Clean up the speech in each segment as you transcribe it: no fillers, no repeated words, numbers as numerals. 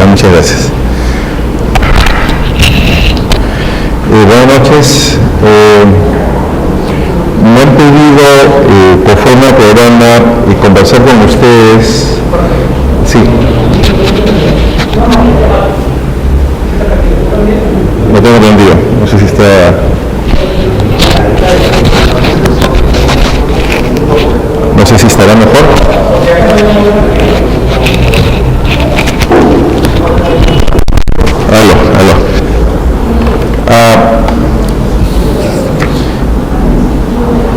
Muchas gracias. Buenas noches. Me han pedido conforme al programa conversar con ustedes. Sí. No tengo entendido. No sé si está... No sé si estará mejor. Aló.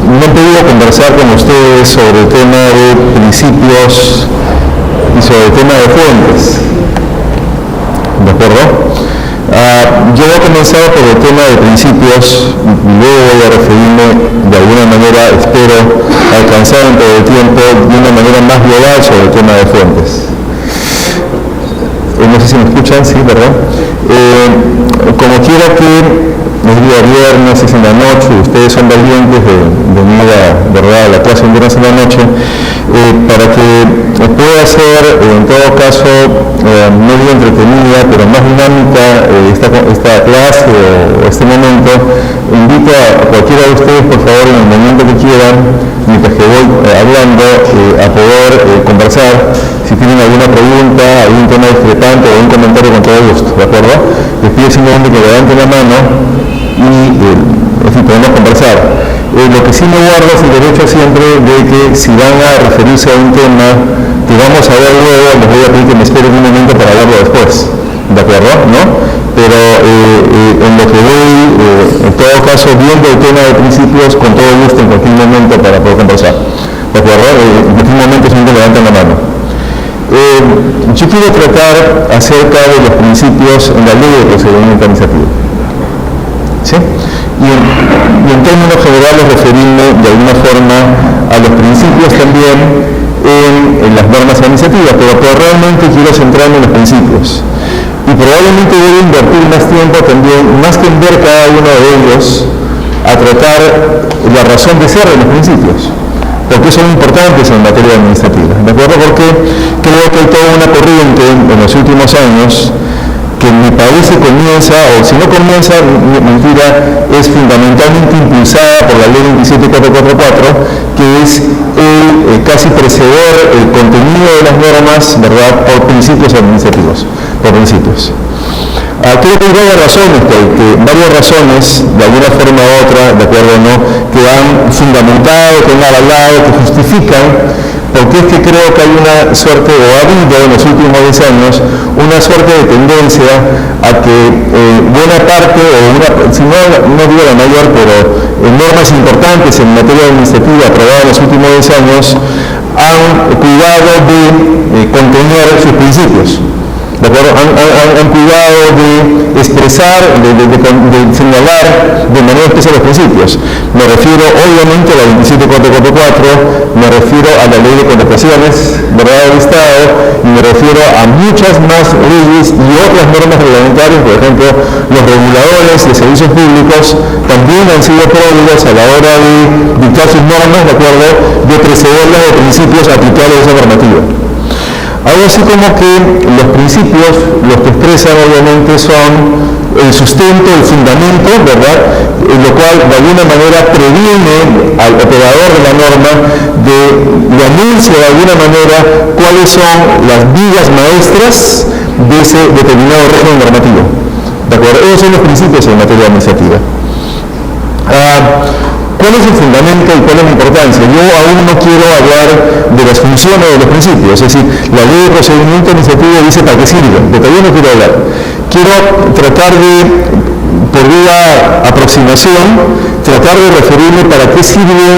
Me han pedido conversar con ustedes sobre el tema de principios y sobre el tema de fuentes. ¿De acuerdo? Yo voy a comenzar por el tema de principios y luego voy a referirme de alguna manera, espero, alcanzar en todo el tiempo de una manera más global sobre el tema de fuentes. No sé si me escuchan, sí, ¿verdad? Como quiera que es día viernes, es en la noche, ustedes son valientes de venir a la clase en viernes en la noche, para que pueda ser, en todo caso, medio entretenida, pero más dinámica esta clase o este momento, invito a cualquiera de ustedes, por favor, en el momento que quieran, mientras que voy hablando, a poder conversar. Si tienen alguna pregunta, algún tema discrepante o un comentario, con todo gusto, ¿de acuerdo? Les pido simplemente que levanten la mano y podemos conversar. Lo que sí me guardo es el derecho siempre de que si van a referirse a un tema que vamos a ver luego, les voy a pedir que me esperen un momento para hablarlo después, ¿de acuerdo? ¿No? Pero en lo que voy, en todo caso, viendo el tema de principios, con todo gusto en cualquier momento para poder conversar, ¿de acuerdo? En cualquier momento siempre levanten la mano. Yo quiero tratar acerca de los principios en la ley de procedimiento administrativo. ¿Sí? Y en términos generales referirme de alguna forma a los principios también en las normas administrativas, pero realmente quiero centrarme en los principios. Y probablemente voy a invertir más tiempo también, más que en ver cada uno de ellos, a tratar la razón de ser de los principios, porque son importantes en materia administrativa, ¿de acuerdo? Porque creo que hay toda una corriente en los últimos años que en mi país se comienza, o si no comienza, mentira, es fundamentalmente impulsada por la ley 27444, que es el casi preceder el contenido de las normas, ¿verdad?, por principios administrativos, por principios. Creo que hay varias razones, de alguna forma u otra, ¿de acuerdo o no?, que han fundamentado, que han avalado, que justifican, porque es que creo que hay una suerte, o ha habido en los últimos 10 años, una suerte de tendencia a que buena parte, si no digo la mayor, pero normas importantes en materia administrativa aprobadas en los últimos 10 años, han cuidado de contener sus principios. ¿De acuerdo? Han cuidado de expresar, de señalar de manera especial los principios. Me refiero obviamente a la 27444, me refiero a la ley de contrataciones, ¿verdad?, del Estado, y me refiero a muchas más leyes y otras normas reglamentarias. Por ejemplo, los reguladores de servicios públicos también han sido pródigos a la hora de dictar sus normas, ¿de acuerdo?, de precederlas de principios aplicables a esa normativa. Algo así como que los principios, los que expresan obviamente son el sustento, el fundamento, ¿verdad?, lo cual de alguna manera previene al operador de la norma le anuncia de alguna manera cuáles son las vigas maestras de ese determinado régimen normativo. ¿De acuerdo? Esos son los principios en materia administrativa. ¿Cuál es el fundamento y cuál es la importancia? Yo aún no quiero hablar de las funciones de los principios, es decir, la ley de procedimiento administrativo dice para qué sirve, de todavía no quiero hablar. Quiero tratar de, por vía aproximación, tratar de referirme para qué sirve,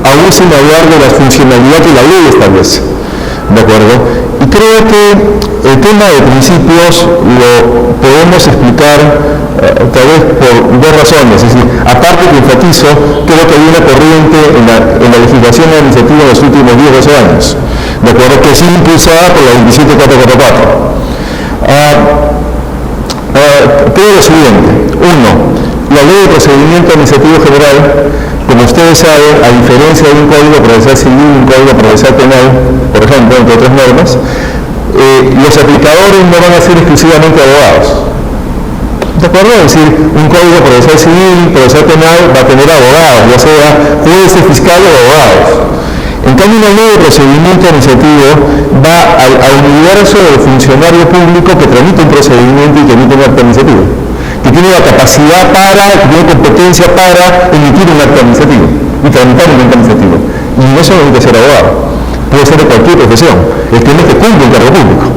aún sin hablar de la funcionalidad que la ley establece. ¿De acuerdo? Y creo que el tema de principios lo podemos explicar tal vez por dos razones. Es decir, aparte que enfatizo, creo que hay una corriente en la legislación administrativa en los últimos 10 o 12 años, ¿de acuerdo?, que ha sido impulsada por la 27444. Creo lo siguiente. Uno, la ley de procedimiento administrativo general, como ustedes saben, a diferencia de un código procesal civil y un código procesal penal, por ejemplo, entre otras normas, los aplicadores no van a ser exclusivamente abogados. ¿De acuerdo? Es decir, un código procesal civil, procesal penal va a tener abogados, ya sea jueces, fiscales o abogados. En cambio, una ley de procedimiento administrativo va al universo del funcionario público que tramita un procedimiento y que emite un acto administrativo, que tiene la capacidad que tiene competencia para emitir un acto administrativo y tramitar un acto administrativo. Y eso no necesita ser abogado, puede ser de cualquier profesión, el que cumple un cargo público.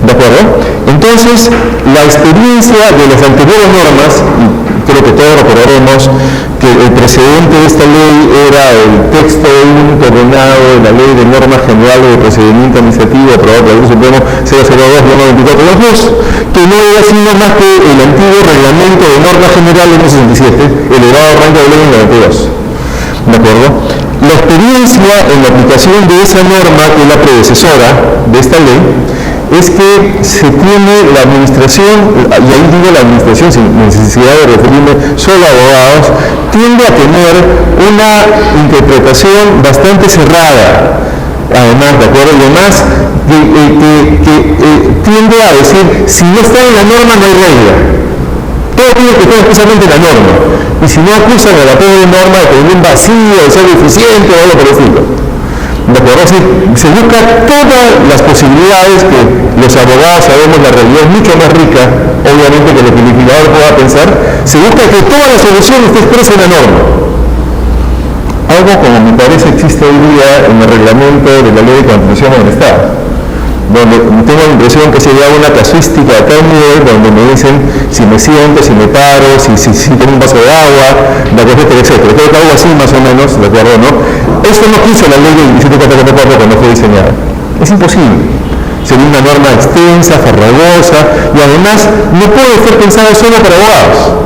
¿De acuerdo? Entonces, la experiencia de las anteriores normas, y creo que todos recordaremos que el precedente de esta ley era el texto único ordenado de la Ley de Normas Generales de Procedimiento Administrativo aprobado por el Supremo 002-94 que no era sino más que el antiguo Reglamento de Normas Generales de 67, elevado al rango de ley en 92. ¿De acuerdo? La experiencia en la aplicación de esa norma, que es la predecesora de esta ley, es que se tiene la administración, y ahí digo la administración sin necesidad de referirme solo a abogados, tiende a tener una interpretación bastante cerrada, además, ¿de acuerdo? Y además tiende a decir, si no está en la norma no hay regla. Todo tiene que estar expresamente en la norma. Y si no acusan a la pobre norma de tener un vacío, de ser deficiente o algo por el estilo. ¿De acuerdo? Así, se busca todas las posibilidades que los abogados sabemos, la realidad es mucho más rica, obviamente, que lo que el legislador pueda pensar. Se busca que toda la solución esté expresa en la norma. Algo como me parece existe hoy día en el reglamento de la Ley de Constitución del Estado, donde tengo la impresión que se lleva una casuística a tal nivel donde me dicen si me siento, si me paro, si tengo un vaso de agua, etcétera, etcétera. Creo que algo así más o menos, ¿de acuerdo? ¿No? Esto no quiso la ley del 17444 cuando fue diseñada. Es imposible. Sería una norma extensa, farragosa, y además no puede ser pensada solo para abogados.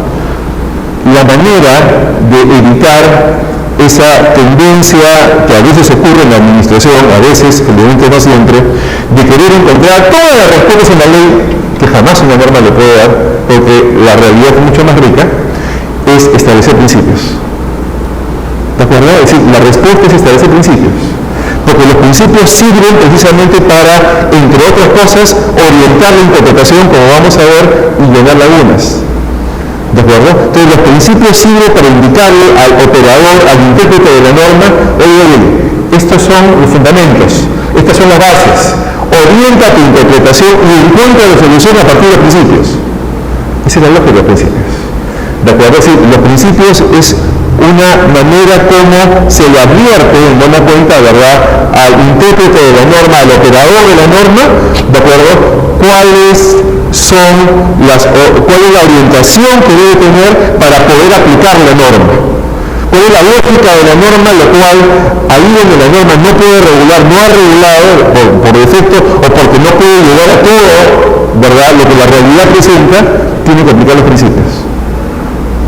La manera de evitar esa tendencia que a veces ocurre en la administración, a veces, evidentemente no siempre, de querer encontrar todas las respuestas en la ley, que jamás una norma le puede dar, porque la realidad es mucho más rica, es establecer principios. ¿De acuerdo? Es decir, la respuesta es establecer principios. Porque los principios sirven precisamente para, entre otras cosas, orientar la interpretación, como vamos a ver, y llenar lagunas. ¿De acuerdo? Entonces los principios sirven para indicarle al operador, al intérprete de la norma, oye, estos son los fundamentos, estas son las bases, orienta tu interpretación y encuentra la solución a partir de los principios. Esa es la lógica de los principios. ¿De acuerdo? Es decir, los principios es una manera como se le advierte en buena cuenta, ¿verdad?, al intérprete de la norma, al operador de la norma, ¿de acuerdo?, cuál es la orientación que debe tener para poder aplicar la norma. ¿Cuál es la lógica de la norma, lo cual ahí donde la norma no puede regular, no ha regulado por defecto o porque no puede llegar a todo, ¿verdad?, lo que la realidad presenta, tiene que aplicar los principios.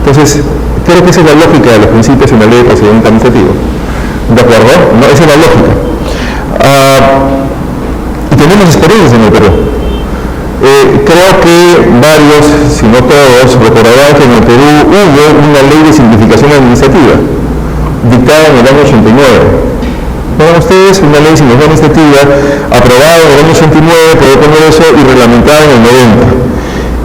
Entonces, creo que esa es la lógica de los principios en la ley de procedimiento administrativo. ¿De acuerdo? No, esa es la lógica. Y tenemos experiencias en el Perú. Creo que varios, si no todos, recordarán que en el Perú hubo una ley de simplificación administrativa, dictada en el año 89. Vean ustedes, una ley de simplificación administrativa aprobada en el año 89 por el Congreso y reglamentada en el 90.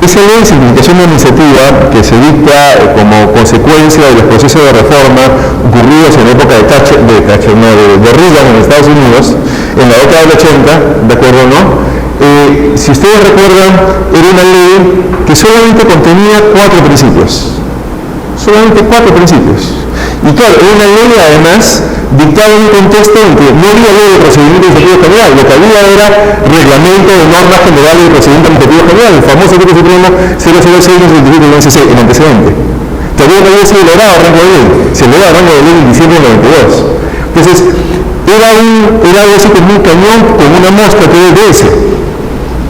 Esa ley de simplificación administrativa, que se dicta como consecuencia de los procesos de reforma ocurridos en la época de Reagan en Estados Unidos, en la década del 80, ¿de acuerdo o no? Si ustedes recuerdan, era una ley que solamente contenía 4 principios. Solamente 4 principios. Y claro, era una ley además dictada en un contexto en que no había ley de procedimiento administrativo general, lo que había era reglamento de normas generales de procedimiento administrativo general, el famoso artículo supremo 006-95-11C, el antecedente. Todavía no había sido elevado a rango de ley, se elevó a rango de ley en diciembre del 92. Entonces, era algo así como un cañón con una mosca que es de ese.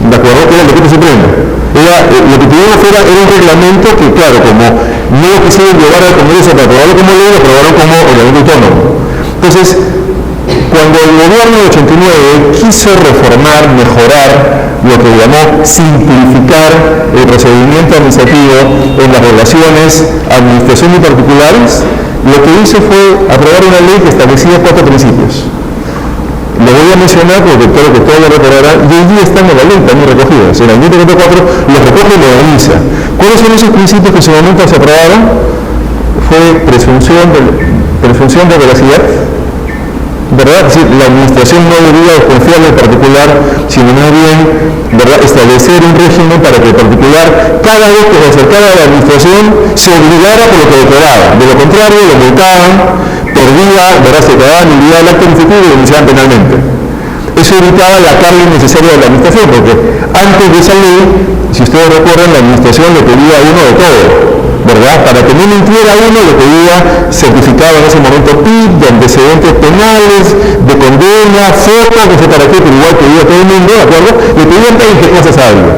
¿De acuerdo? Que era el decreto supremo. Lo que tuvimos era un reglamento que, claro, como no lo quisieron llevar al Congreso para aprobarlo como ley, lo aprobaron como reglamento autónomo. Entonces, cuando el gobierno de 89 quiso reformar, mejorar, lo que llamó simplificar el procedimiento administrativo en las relaciones administración y particulares, lo que hizo fue aprobar una ley que establecía 4 principios. Lo voy a mencionar porque creo que todos lo recordarán, y hoy día están en la ley también recogidos. En la ley 34 los recoge y lo organiza. ¿Cuáles son esos principios que en su momento se aprobaron? Fue presunción de veracidad, ¿verdad? Es decir, la administración no debería desconfiar del particular, sino más bien, ¿verdad?, establecer un régimen para que el particular, cada vez que se acercara a la administración, se obligara por lo que declaraba. De lo contrario, lo multaban, perdía, ¿verdad?, se quedaba nulidad del acto administrativo y lo denunciaban penalmente. Eso evitaba la carga innecesaria de la administración, porque antes de esa ley, si ustedes recuerdan, la administración le pedía a uno de todo, ¿verdad? Para que no mintiera uno, le pedía certificado en ese momento PIB, de antecedentes penales, de condena, fotos, no sé para qué, pero igual pedía a todo el mundo, ¿de acuerdo? Le pedían 20 cosas a alguien.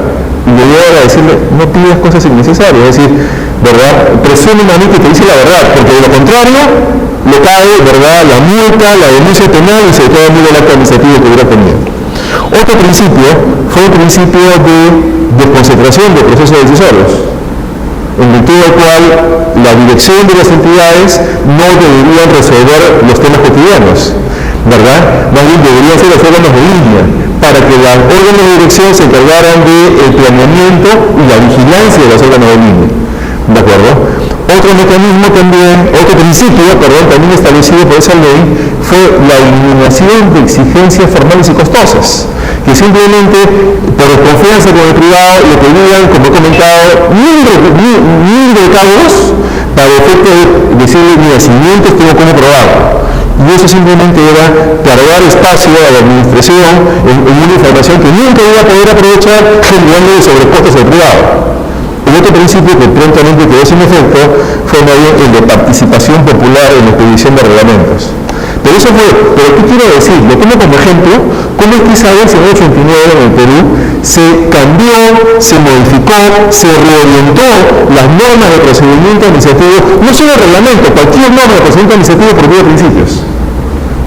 Y le iba a decirle, no pidas cosas innecesarias, es decir, ¿verdad? Presume a mí que te dice la verdad, porque de lo contrario, le cae, ¿verdad?, la multa, la denuncia penal y se queda muy el acto administrativo que hubiera tenido. Otro principio fue el principio de desconcentración de procesos decisorios, en virtud del cual la dirección de las entidades no deberían resolver los temas cotidianos, ¿verdad? Más bien deberían ser los órganos de línea, para que los órganos de dirección se encargaran del planeamiento y la vigilancia de los órganos de línea, ¿de acuerdo? Otro mecanismo también, otro principio, también establecido por esa ley, fue la eliminación de exigencias formales y costosas, que simplemente por desconfianza con el privado le pedían, como he comentado, mil recaudos para efecto de decirle, mira, si mientes tengo cómo probarlo. Y eso simplemente era cargar espacio a la administración en una información que nunca iba a poder aprovechar generando sobrecostos al privado. El otro principio que prontamente quedó sin efecto fue el de participación popular en la expedición de reglamentos. Pero ¿qué quiero decir? Lo tomo como ejemplo, cómo es que esa vez en el 89 en el Perú se cambió, se modificó, se reorientó las normas de procedimiento administrativo, no solo el reglamento, cualquier norma de procedimiento administrativo por vía de principios.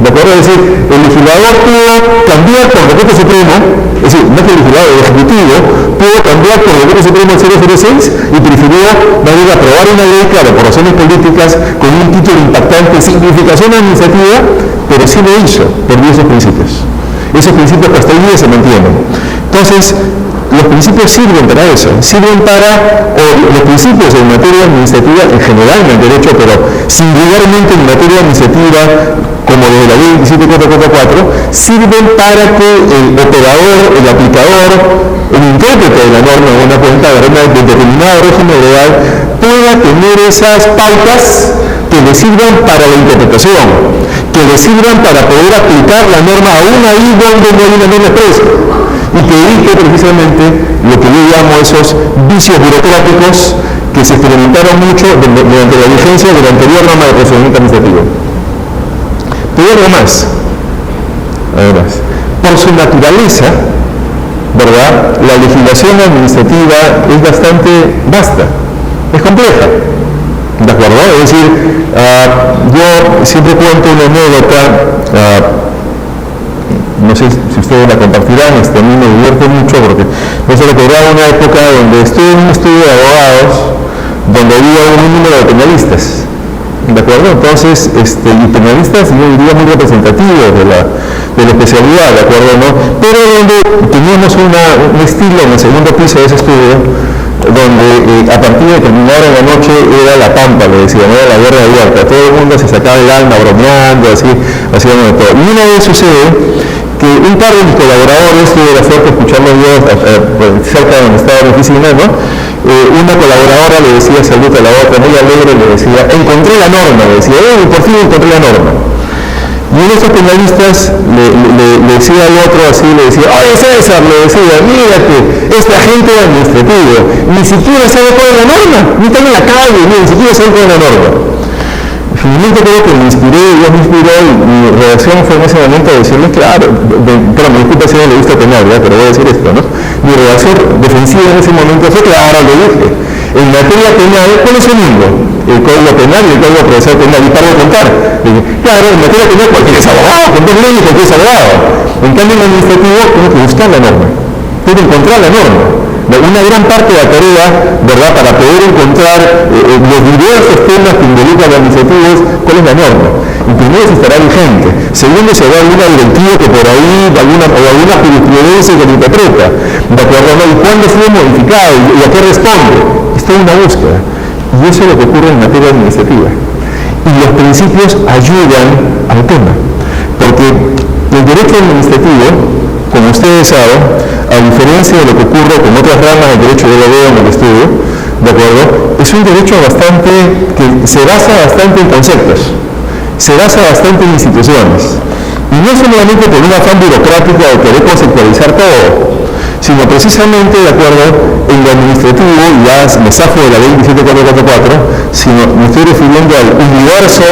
¿De acuerdo? Es decir, el legislador pudo cambiar por decreto supremo, es decir, no es que el legislador, el ejecutivo, pudo cambiar por decreto supremo el 006 y prefirió aprobar una ley, claro, por razones políticas, con un título impactante, simplificación administrativa, pero sí lo hizo por vía de esos principios. Esos principios que hasta hoy día se mantienen. Entonces, los principios sirven para eso, sirven para, los principios en materia administrativa, en general en el derecho, pero singularmente en materia administrativa, como desde la ley 27444, sirven para que el operador, el aplicador, el intérprete de la norma en una cuenta de determinado régimen legal pueda tener esas pautas que le sirvan para la interpretación, que le sirvan para poder aplicar la norma aún ahí donde no hay una norma expresa, y que evite precisamente lo que yo llamo esos vicios burocráticos que se experimentaron mucho durante la vigencia de la anterior norma de procedimiento administrativo. Pero algo más, además, por su naturaleza, ¿verdad?, la legislación administrativa es bastante vasta, es compleja, ¿de acuerdo? Es decir, yo siempre cuento una anécdota, no sé si ustedes la compartirán, a mí me divierte mucho porque no se recordaba una época donde estuve en un estudio de abogados donde había un número de penalistas, ¿de acuerdo? Entonces, y penalistas, yo diría, muy representativos de la especialidad, ¿de acuerdo? ¿No? Pero donde teníamos un estilo en el segundo piso de ese estudio, donde a partir de terminar en la noche era la pampa, le decían, era la guerra abierta, todo el mundo se sacaba el alma bromeando, así, haciendo de todo. Y una vez sucede que un par de mis colaboradores, tuve la suerte de escucharlos yo cerca de donde estaba en la oficina, ¿no? Una colaboradora le decía salud a la otra, muy alegre, le decía, encontré la norma, le decía, por fin encontré la norma. Y uno de esos penalistas le decía al otro así, le decía, oye César, le decía, mírate, este agente administrativo, ni siquiera sabe cuál es la norma, ni está en la calle, ni siquiera sabe cuál es la norma. Finalmente creo que me inspiré, Dios me inspiró, y mi reacción fue en ese momento de decirles, claro, me disculpa si no le gusta penal, ¿verdad?, pero voy a decir esto, ¿no? Mi reacción defensiva en ese momento fue, claro, le dije, en materia penal, ¿cuál es el mundo? El Código Penal y el Código Procesal Penal, y para de contar. Dije, claro, en materia penal cualquiera es abogado, con dos leyes cualquiera es abogado. En cambio, en administrativo tengo que buscar la norma, tengo que encontrar la norma. Una gran parte de la tarea, ¿verdad?, para poder encontrar los diversos temas que involucran los administrativos, ¿cuál es la norma? Primero, si estará vigente. Segundo, si habrá alguna directiva que por ahí, alguna jurisprudencia que lo interpreta. ¿De acuerdo? ¿No? ¿Y cuándo fue modificado? ¿Y a qué responde? Está en una búsqueda. Y eso es lo que ocurre en materia administrativa. Y los principios ayudan al tema. Porque el derecho administrativo, como ustedes saben, a diferencia de lo que ocurre con otras ramas del derecho de lo veo en el estudio, ¿de acuerdo? Es un derecho que se basa bastante en conceptos, se basa bastante en instituciones. Y no solamente por un afán burocrático de querer conceptualizar todo, sino precisamente, de acuerdo, en lo administrativo, y ya me zafo de la ley 27444, sino me estoy refiriendo al universo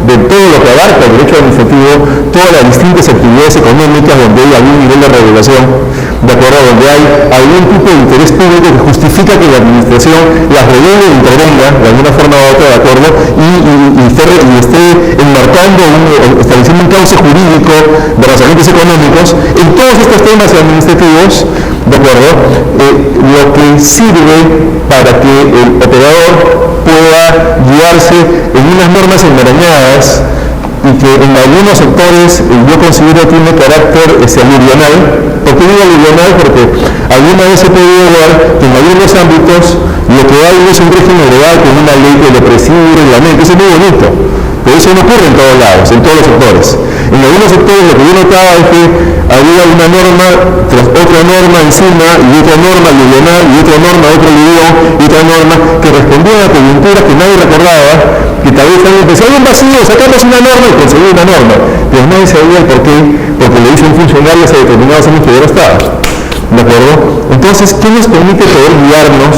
de todo lo que abarca el derecho administrativo, todas las distintas actividades económicas donde hay algún nivel de regulación, de acuerdo, donde hay algún tipo de interés público que justifica que la administración las regule e intervenga de alguna forma u otra, de acuerdo, y esté enmarcando, estableciendo un cauce jurídico de los agentes económicos en todos estos temas administrativos, de acuerdo, lo que sirve para que el operador pueda guiarse en unas normas enmarañadas y que en algunos sectores yo considero tiene carácter aluvional. ¿Por qué digo aluvional? Porque alguna vez se puede ver que en algunos ámbitos lo que hay es un régimen legal con una ley que lo preside y reglamenta. Eso es muy bonito, pero eso no ocurre en todos lados, en todos los sectores. En algunos sectores lo que yo notaba es que había una norma tras otra norma encima, y otra norma aluvional, y otra norma, otro aluvión, y otra norma que respondía a coyunturas que nadie recordaba, que tal vez alguien pensaba, hay un vacío, sacamos una norma y conseguimos una norma, pero nadie sabía el por qué, porque le hizo un funcionario hace determinados años que ya no estaba. ¿De acuerdo? Entonces, ¿qué nos permite poder guiarnos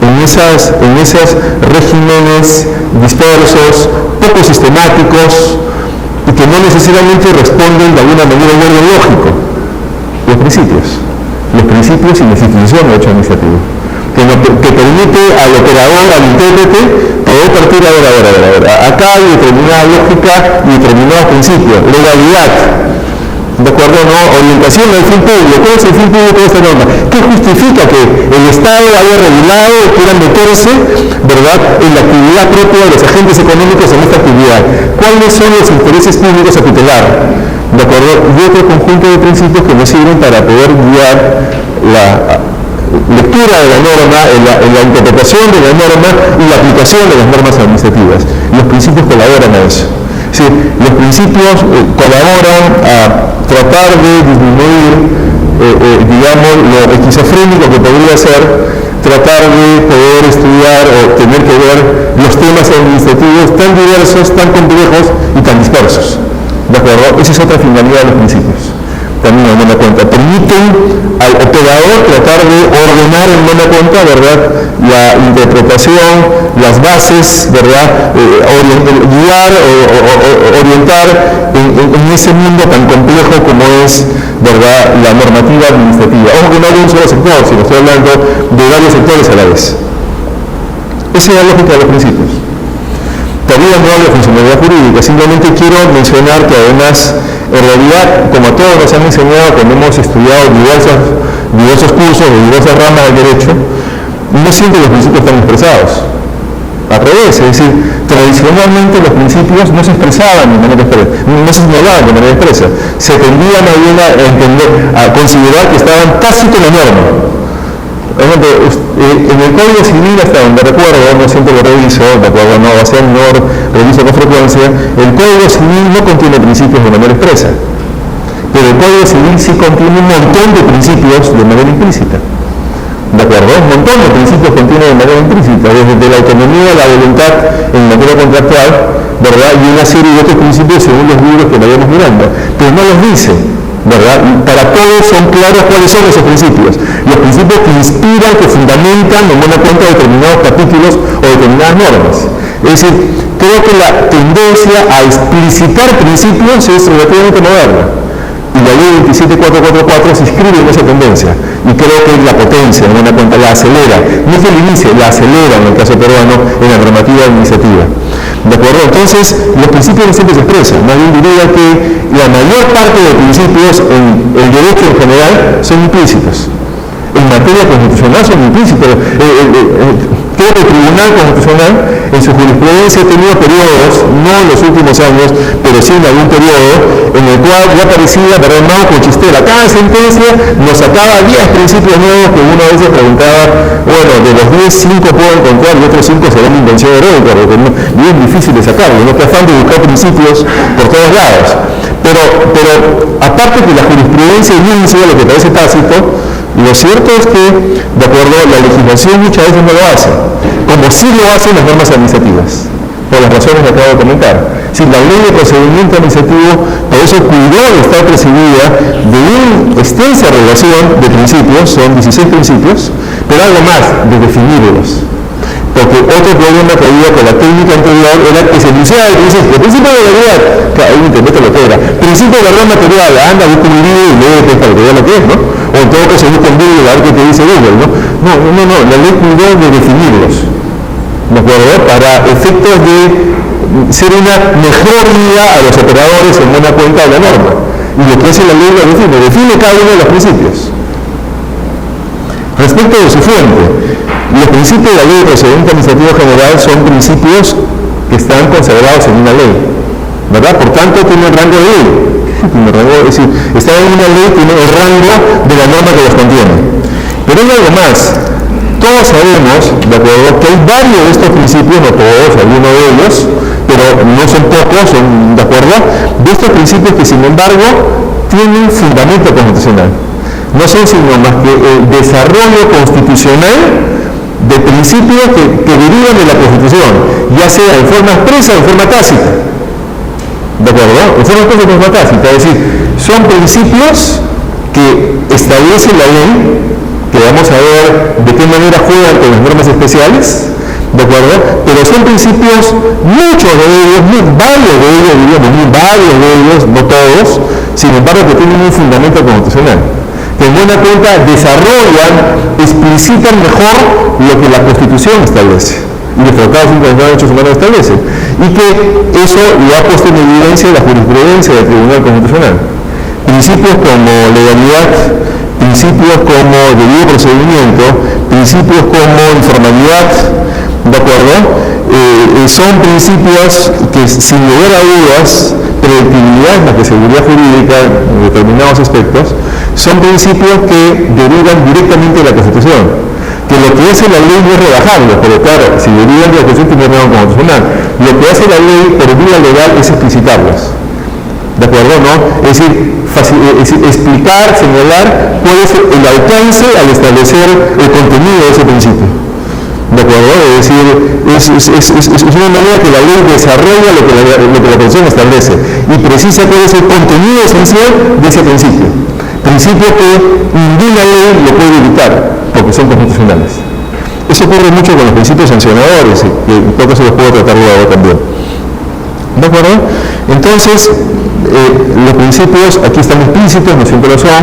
en esos regímenes dispersos, poco sistemáticos, y que no necesariamente responden de alguna manera al orden lógico? Los principios y las instituciones del derecho administrativo, que permite al operador, al intérprete, poder partir a ver. Acá hay determinada lógica y determinados principios, legalidad, ¿de acuerdo? ¿No? Orientación del fin público. ¿Cuál es el fin público de esta norma? ¿Qué justifica que el Estado haya regulado y quiera meterse, ¿verdad?, en la actividad propia de los agentes económicos en esta actividad? ¿Cuáles son los intereses públicos a tutelar? ¿De acuerdo? Y otro conjunto de principios que nos sirven para poder guiar la lectura de la norma, en la interpretación de la norma y la aplicación de las normas administrativas. Los principios colaboran a eso. Sí, los principios colaboran a tratar de disminuir, digamos, lo esquizofrénico que podría ser tratar de poder estudiar o tener que ver los temas administrativos tan diversos, tan complejos y tan dispersos. ¿De acuerdo? Esa es otra finalidad de los principios. También en buena cuenta. Permiten al operador tratar de ordenar en buena cuenta, ¿verdad?, la interpretación, las bases, ¿verdad?, guiar o orientar en ese mundo tan complejo como es, ¿verdad?, la normativa administrativa. Ojo que no de un solo sector, sino estoy hablando de varios sectores a la vez. Esa es la lógica de los principios. Todavía no hablo de funcionalidad jurídica, simplemente quiero mencionar que además, en realidad, como a todos nos han enseñado cuando hemos estudiado diversos cursos de diversas ramas del derecho, no siempre los principios están expresados. Al revés, es decir, tradicionalmente los principios no se expresaban de manera expresa, no se señalaban de manera expresa, se tendían a considerar que estaban tácito en la norma. En el Código Civil, hasta donde recuerdo, no siempre lo reviso, de acuerdo, no va a ser menor, reviso con frecuencia, el Código Civil no contiene principios de manera expresa, pero el Código Civil sí contiene un montón de principios de manera implícita. ¿De acuerdo? Un montón de principios contiene de manera implícita, desde la autonomía, la voluntad en materia contractual, ¿verdad?, y una serie de otros principios según los libros que vayamos mirando, pero no los dice, ¿verdad? Para todos son claros cuáles son esos principios. Los principios que inspiran, que fundamentan en buena cuenta determinados capítulos o determinadas normas. Es decir, creo que la tendencia a explicitar principios es relativamente moderna. Y la ley 27444 se inscribe en esa tendencia. Y creo que la potencia, en buena cuenta, la acelera. No es que la inicia, la acelera en el caso peruano en la normativa administrativa. ¿De acuerdo? Entonces, los principios no siempre se expresan. Más bien diría que la mayor parte de principios en el derecho en general son implícitos. en materia constitucional son implícitos. Creo que el Tribunal Constitucional en su jurisprudencia ha tenido periodos, no en los últimos años, pero sí en algún periodo, en el cual ya parecía, ¿verdad?, mago con chistera. Cada sentencia nos sacaba 10 principios nuevos que uno a veces preguntaba, bueno, de los 10, 5 puedo encontrar y otros 5 serán invención heroica, porque es bien difícil de sacarlo, no te afán de buscar principios por todos lados. Pero aparte que la jurisprudencia inicia lo que parece tácito, lo cierto es que, de acuerdo, la legislación muchas veces no lo hace, como sí lo hacen las normas administrativas, por las razones que acabo de comentar. Si la ley de procedimiento administrativo, por eso cuidó de estar precedida de una extensa relación de principios, son 16 principios, pero algo más, de definirlos. Porque otro problema que había con la técnica anterior era que se enunciaba el principio de legalidad, claro, ahí interpreta lo que era, principio de verdad material, anda, busca un libro y lee para que vea lo que es, ¿no? O en todo caso busca un Google a ver qué te dice Google, ¿no? No, la ley cuidó de definirlos, ¿de acuerdo? Para efectos de ser una mejor guía a los operadores en buena cuenta de la norma. Y lo que hace la ley lo define cada uno de los principios. Respecto de su fuente, los principios de la ley de procedimiento administrativo general son principios que están consagrados en una ley, ¿verdad? Por tanto, tienen rango de ley. Es decir, está en una ley, tiene el rango de la norma que los contiene. Pero hay algo más. Todos sabemos, ¿de acuerdo?, que hay varios de estos principios, no todos, algunos de ellos, pero no son pocos, son, ¿de acuerdo?, de estos principios que, sin embargo, tienen fundamento constitucional. No son sino más que el desarrollo constitucional de principios que derivan de la Constitución, ya sea en forma expresa o en forma tácita. ¿De acuerdo? En forma expresa o en forma tácita. Es decir, son principios que establece la ley, que vamos a ver de qué manera juegan con las normas especiales, ¿de acuerdo? Pero son principios, muchos de ellos, varios de ellos, no todos, sin embargo que tienen un fundamento constitucional, que en buena cuenta desarrollan, explicitan mejor lo que la Constitución establece y los tratados internacionales de derechos humanos establecen, y que eso lo ha puesto en evidencia la jurisprudencia del Tribunal Constitucional. Principios como legalidad, principios como debido procedimiento, principios como informalidad, ¿de acuerdo? Son principios que, sin lugar a dudas, predictibilidad más que seguridad jurídica en determinados aspectos, son principios que derivan directamente de la Constitución. Que lo que hace la ley no es rebajarlos, pero claro, si derivan de la Constitución tiene rango constitucional. Lo que hace la ley por vía legal es explicitarlos. ¿De acuerdo? ¿No? Es decir, explicar, señalar cuál es el alcance al establecer el contenido de ese principio. ¿De acuerdo? Es decir, es una manera que la ley desarrolla lo que la Constitución establece y precisa cuál es el contenido esencial de ese principio. Principio que ninguna ley lo puede evitar, porque son constitucionales. Eso ocurre mucho con los principios sancionadores, que en todo caso los puedo tratar luego también. ¿De acuerdo? Entonces, los principios aquí están explícitos, no siempre lo son.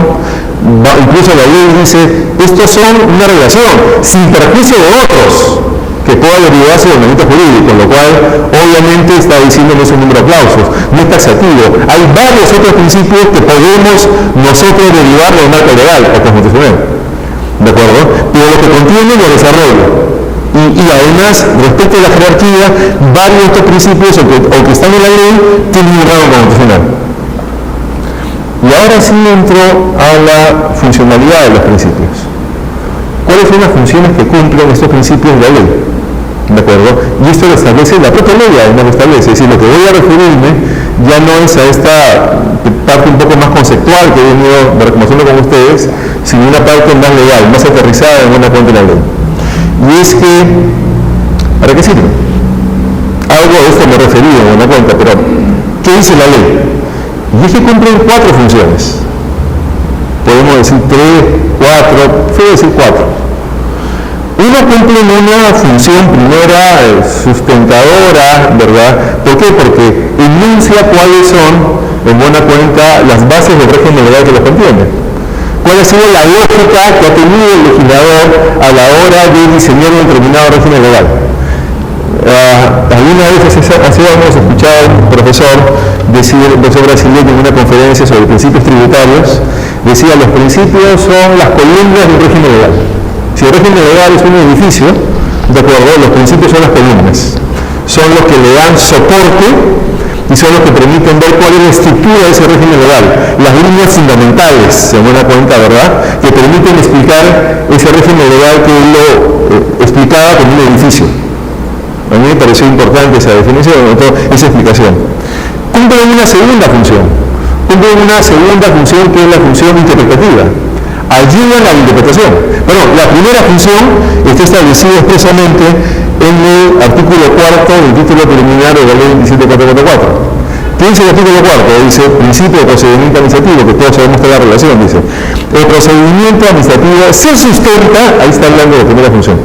Incluso la ley dice, estos son una relación, sin perjuicio de otros, que pueda derivarse del ordenamiento jurídico, lo cual obviamente está diciendo no es un número de aplausos, no es taxativo. Hay varios otros principios que podemos nosotros derivar del marco legal o constitucional, ¿de acuerdo? Pero lo que contiene lo desarrollo. Y además, respecto a la jerarquía, varios de estos principios, aunque están en la ley, tienen un rango constitucional. Y ahora sí entro a la funcionalidad de los principios. ¿Cuáles son las funciones que cumplen estos principios de la ley? ¿De acuerdo? Y esto lo establece la propia ley, además lo establece. Es decir, lo que voy a referirme ya no es a esta parte un poco más conceptual que he venido conversando con ustedes, sino una parte más legal, más aterrizada en una cuenta de la ley. Y es que, ¿para qué sirve? Algo de esto me he referido en una cuenta, pero ¿qué dice la ley? Y es que cumplen 4 funciones. Podemos decir 3, 4, puedo decir 4. Uno cumple una función primera sustentadora, ¿verdad? ¿Por qué? Porque enuncia cuáles son, en buena cuenta, las bases del régimen legal que los contiene. ¿Cuál ha sido la lógica que ha tenido el legislador a la hora de diseñar un determinado régimen legal? Alguna vez hace hemos escuchado a un profesor decir, el profesor brasileño en una conferencia sobre principios tributarios, Decía, los principios son las columnas del régimen legal. Si el régimen legal es un edificio, de acuerdo, los principios son las columnas. Son los que le dan soporte y son los que permiten ver cuál es la estructura de ese régimen legal. Las líneas fundamentales, se me da cuenta, ¿verdad?, que permiten explicar ese régimen legal que él lo explicaba como un edificio. A mí me pareció importante esa definición, esa explicación. Cumplen una segunda función. Cumplen una segunda función que es la función interpretativa. Ayudan a la interpretación. Bueno, la primera función está establecida expresamente en el artículo 4 del título preliminar de la ley 27444. ¿Qué dice el artículo 4? Dice, principio de procedimiento administrativo, que todos sabemos que es la relación, dice, el procedimiento administrativo se sustenta, ahí está hablando de la primera función,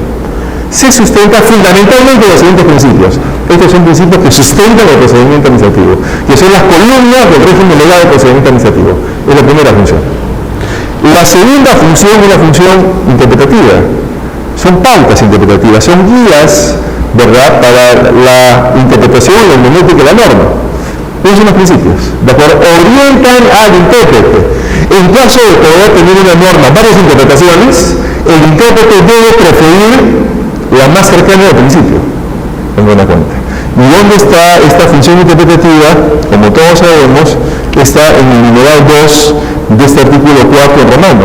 se sustenta fundamentalmente en los siguientes principios. Estos son principios que sustentan el procedimiento administrativo, que son las columnas del régimen legal del procedimiento administrativo. Es la primera función. La segunda función es la función interpretativa. Son pautas interpretativas, son guías, ¿verdad?, para la interpretación y la hermenéutica de la norma. Esos son los principios, ¿de acuerdo? Orientan al intérprete. En caso de poder tener una norma, varias interpretaciones, el intérprete debe preferir la más cercana al principio, en buena cuenta. ¿Y dónde está esta función interpretativa? Como todos sabemos, está en el numeral 2 de este artículo 4 romano,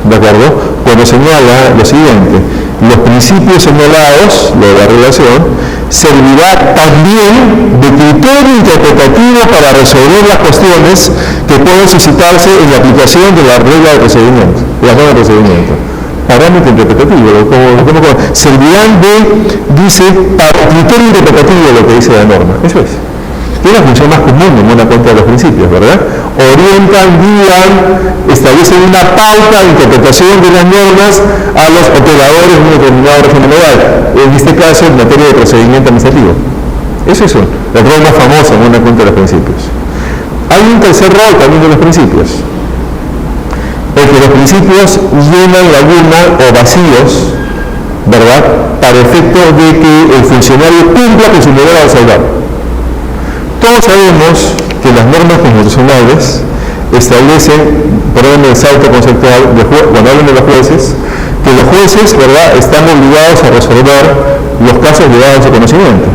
¿de acuerdo? Cuando señala lo siguiente: los principios señalados, lo de la relación, servirá también de criterio interpretativo para resolver las cuestiones que pueden suscitarse en la aplicación de la regla de procedimiento, de la norma de procedimiento. Parámetro interpretativo, servirán de, dice, para criterio interpretativo lo que dice la norma. Eso es. Es la función más común en buena cuenta de los principios, ¿verdad? Orientan, guían, establecen una pauta de interpretación de las normas a los operadores de un determinado régimen legal, en este caso en materia de procedimiento administrativo. Eso es el rol más famoso en buena cuenta de los principios. Hay un tercer rol también de los principios, el que los principios llenan laguna o vacíos, ¿verdad?, para efecto de que el funcionario cumpla con su deber al resolver. Todos sabemos que las normas constitucionales establecen, por orden del salto conceptual, cuando hablan de los jueces, que los jueces, ¿verdad?, están obligados a resolver los casos llegados a su conocimiento.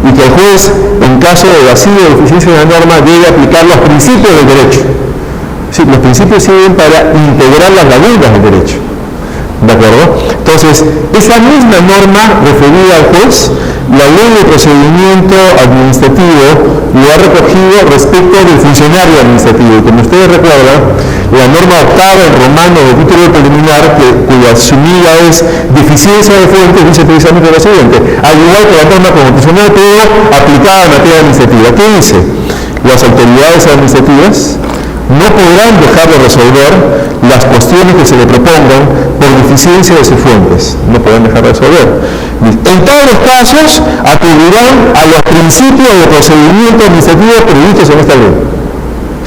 Y que el juez, en caso de vacío o deficiencia de la norma, debe aplicar los principios del derecho. Sí, los principios sirven para integrar las lagunas del derecho. ¿De acuerdo? Entonces, esa misma norma referida al juez, la ley de procedimiento administrativo lo ha recogido respecto del funcionario administrativo. Y como ustedes recuerdan, la norma octava en romano de título preliminar, cuya sumida es deficiencia de fuentes, dice precisamente lo siguiente: al igual que la norma constitucional, pero aplicada en materia administrativa. ¿Qué dice? Las autoridades administrativas no podrán dejar de resolver las cuestiones que se le propongan por deficiencia de sus fuentes. No podrán dejar de resolver. En todos los casos, acudirán a los principios de procedimiento administrativo previstos en esta ley.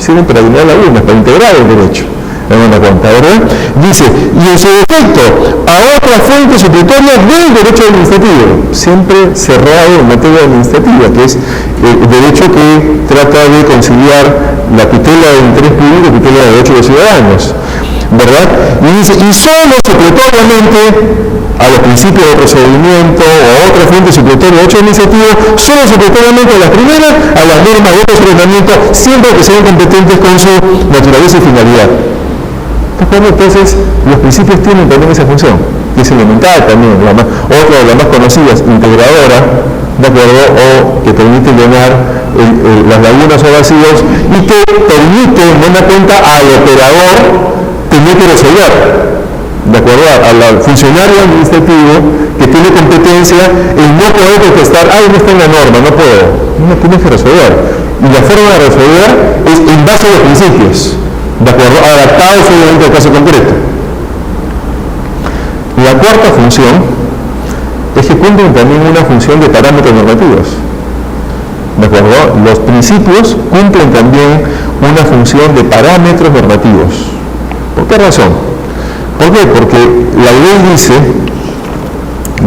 Sirven para llenar lagunas, para integrar el derecho. En una cuenta, ¿verdad? Dice, y en su defecto, a otra fuente supletoria del derecho administrativo, siempre cerrado en materia administrativa, que es el derecho que trata de conciliar la tutela del interés público y la tutela del derecho de los ciudadanos, ¿verdad? Y dice, y solo supletoriamente a los principios de procedimiento o a otra fuente supletoria de derecho administrativo, solo supletoriamente a las primeras, a las normas de otros ordenamientos, siempre que sean competentes con su naturaleza y finalidad. Entonces, los principios tienen también esa función, que es elemental también, otra de las más conocidas, integradora, ¿de acuerdo?, o que permite llenar las lagunas o vacíos y que permite, en buena cuenta, al operador tener que resolver, ¿de acuerdo?, al funcionario administrativo que tiene competencia en no poder contestar, no está en la norma, no puedo, no tienes que resolver. Y la forma de resolver es en base a los principios, ¿de acuerdo?, adaptados obviamente al caso concreto. La cuarta función es que cumplen también una función de parámetros normativos. ¿De acuerdo? Los principios cumplen también una función de parámetros normativos. ¿Por qué razón? ¿Por qué? Porque la ley dice,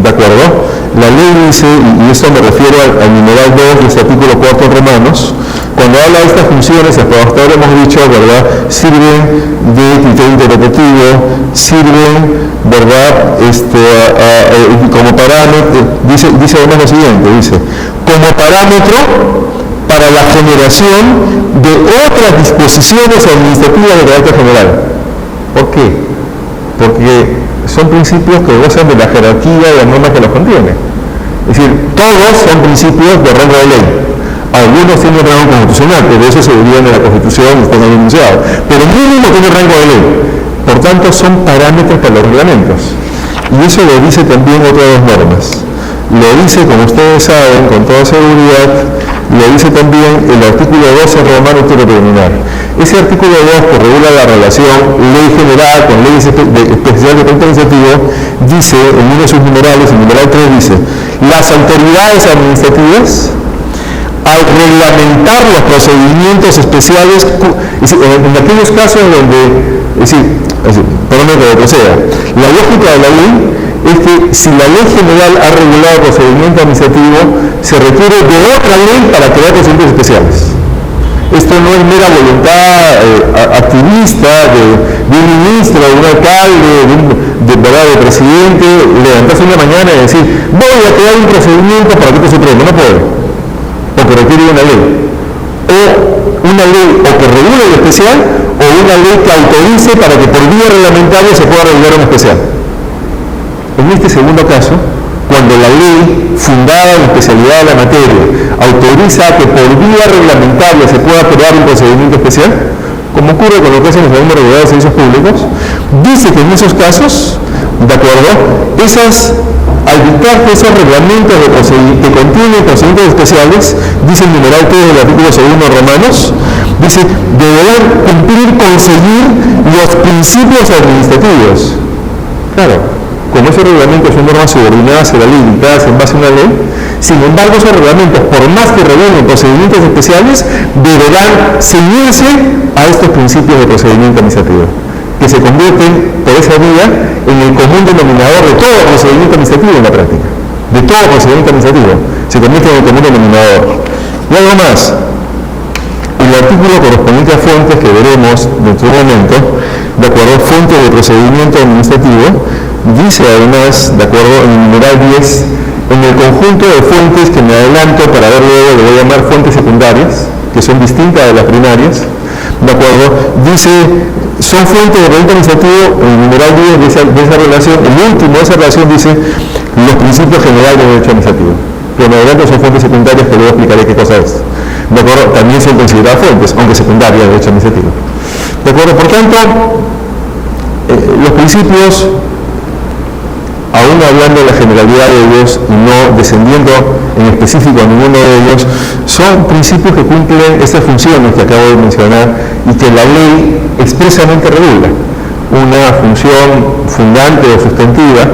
¿de acuerdo?, la ley dice, y esto me refiero al numeral 2 de este artículo 4 en Romanos, cuando habla de estas funciones, hasta ahora hemos dicho, ¿verdad?, sirven de criterio interpretativo, sirven, ¿verdad?, como parámetro, dice además lo siguiente, dice, como parámetro para la generación de otras disposiciones administrativas de carácter general. ¿Por qué? Porque son principios que gozan de la jerarquía y las normas que los contienen. Es decir, todos son principios de rango de ley. Algunos tienen rango constitucional, pero eso se diría en la Constitución, está ahí enunciado. Pero mínimo tiene rango de ley. Por tanto, son parámetros para los reglamentos. Y eso lo dice también otras dos normas. Lo dice, como ustedes saben, con toda seguridad, lo dice también el artículo 12 romano preliminar. Ese artículo 2 que regula la relación ley general con ley especial de carácter administrativo, dice, en uno de sus numerales, el numeral 3 dice, las autoridades administrativas, al reglamentar los procedimientos especiales, en aquellos casos donde, perdón que proceda, la lógica de la ley es que si la ley general ha regulado el procedimiento administrativo, se requiere de otra ley para crear procedimientos especiales. Esto no es mera voluntad activista de un ministro, de un alcalde, de presidente, levantarse una mañana y decir, voy a crear un procedimiento para que esto se supremo. No puede, porque requiere una ley. O una ley o que regule lo especial, o una ley que autorice para que por vía reglamentaria se pueda regular un especial. En este segundo caso, cuando la ley fundada en la especialidad de la materia autoriza que por vía reglamentaria se pueda crear un procedimiento especial, como ocurre con lo que hacen los organismos regulados de servicios públicos, dice que en esos casos, ¿de acuerdo?, al dictar esos reglamentos que contienen procedimientos especiales, dice el numeral 3 del artículo 2 Romanos, dice, deberán conseguir los principios administrativos. Claro. Como esos reglamentos son normas subordinadas a la ley, dictadas en base a una ley, sin embargo esos reglamentos, por más que regulen procedimientos especiales, deberán ceñirse a estos principios de procedimiento administrativo, que se convierten por esa vía en el común denominador de todo procedimiento administrativo en la práctica. De todo procedimiento administrativo, se convierte en el común denominador. Y algo más, el artículo correspondiente a fuentes que veremos dentro de un momento, de acuerdo, fuentes de procedimiento administrativo, dice además, de acuerdo, en el numeral 10, en el conjunto de fuentes que me adelanto para ver luego, le voy a llamar fuentes secundarias, que son distintas de las primarias, de acuerdo, dice, son fuentes de procedimiento administrativo, en el numeral 10 de esa relación, el último de esa relación dice, los principios generales del derecho administrativo. Pero me adelanto son fuentes secundarias que luego explicaré qué cosa es. De acuerdo, también son consideradas fuentes, aunque secundarias del derecho administrativo. De acuerdo, por tanto, los principios, aún hablando de la generalidad de ellos y no descendiendo en específico a ninguno de ellos, son principios que cumplen estas funciones que acabo de mencionar y que la ley expresamente regula. Una función fundante o sustantiva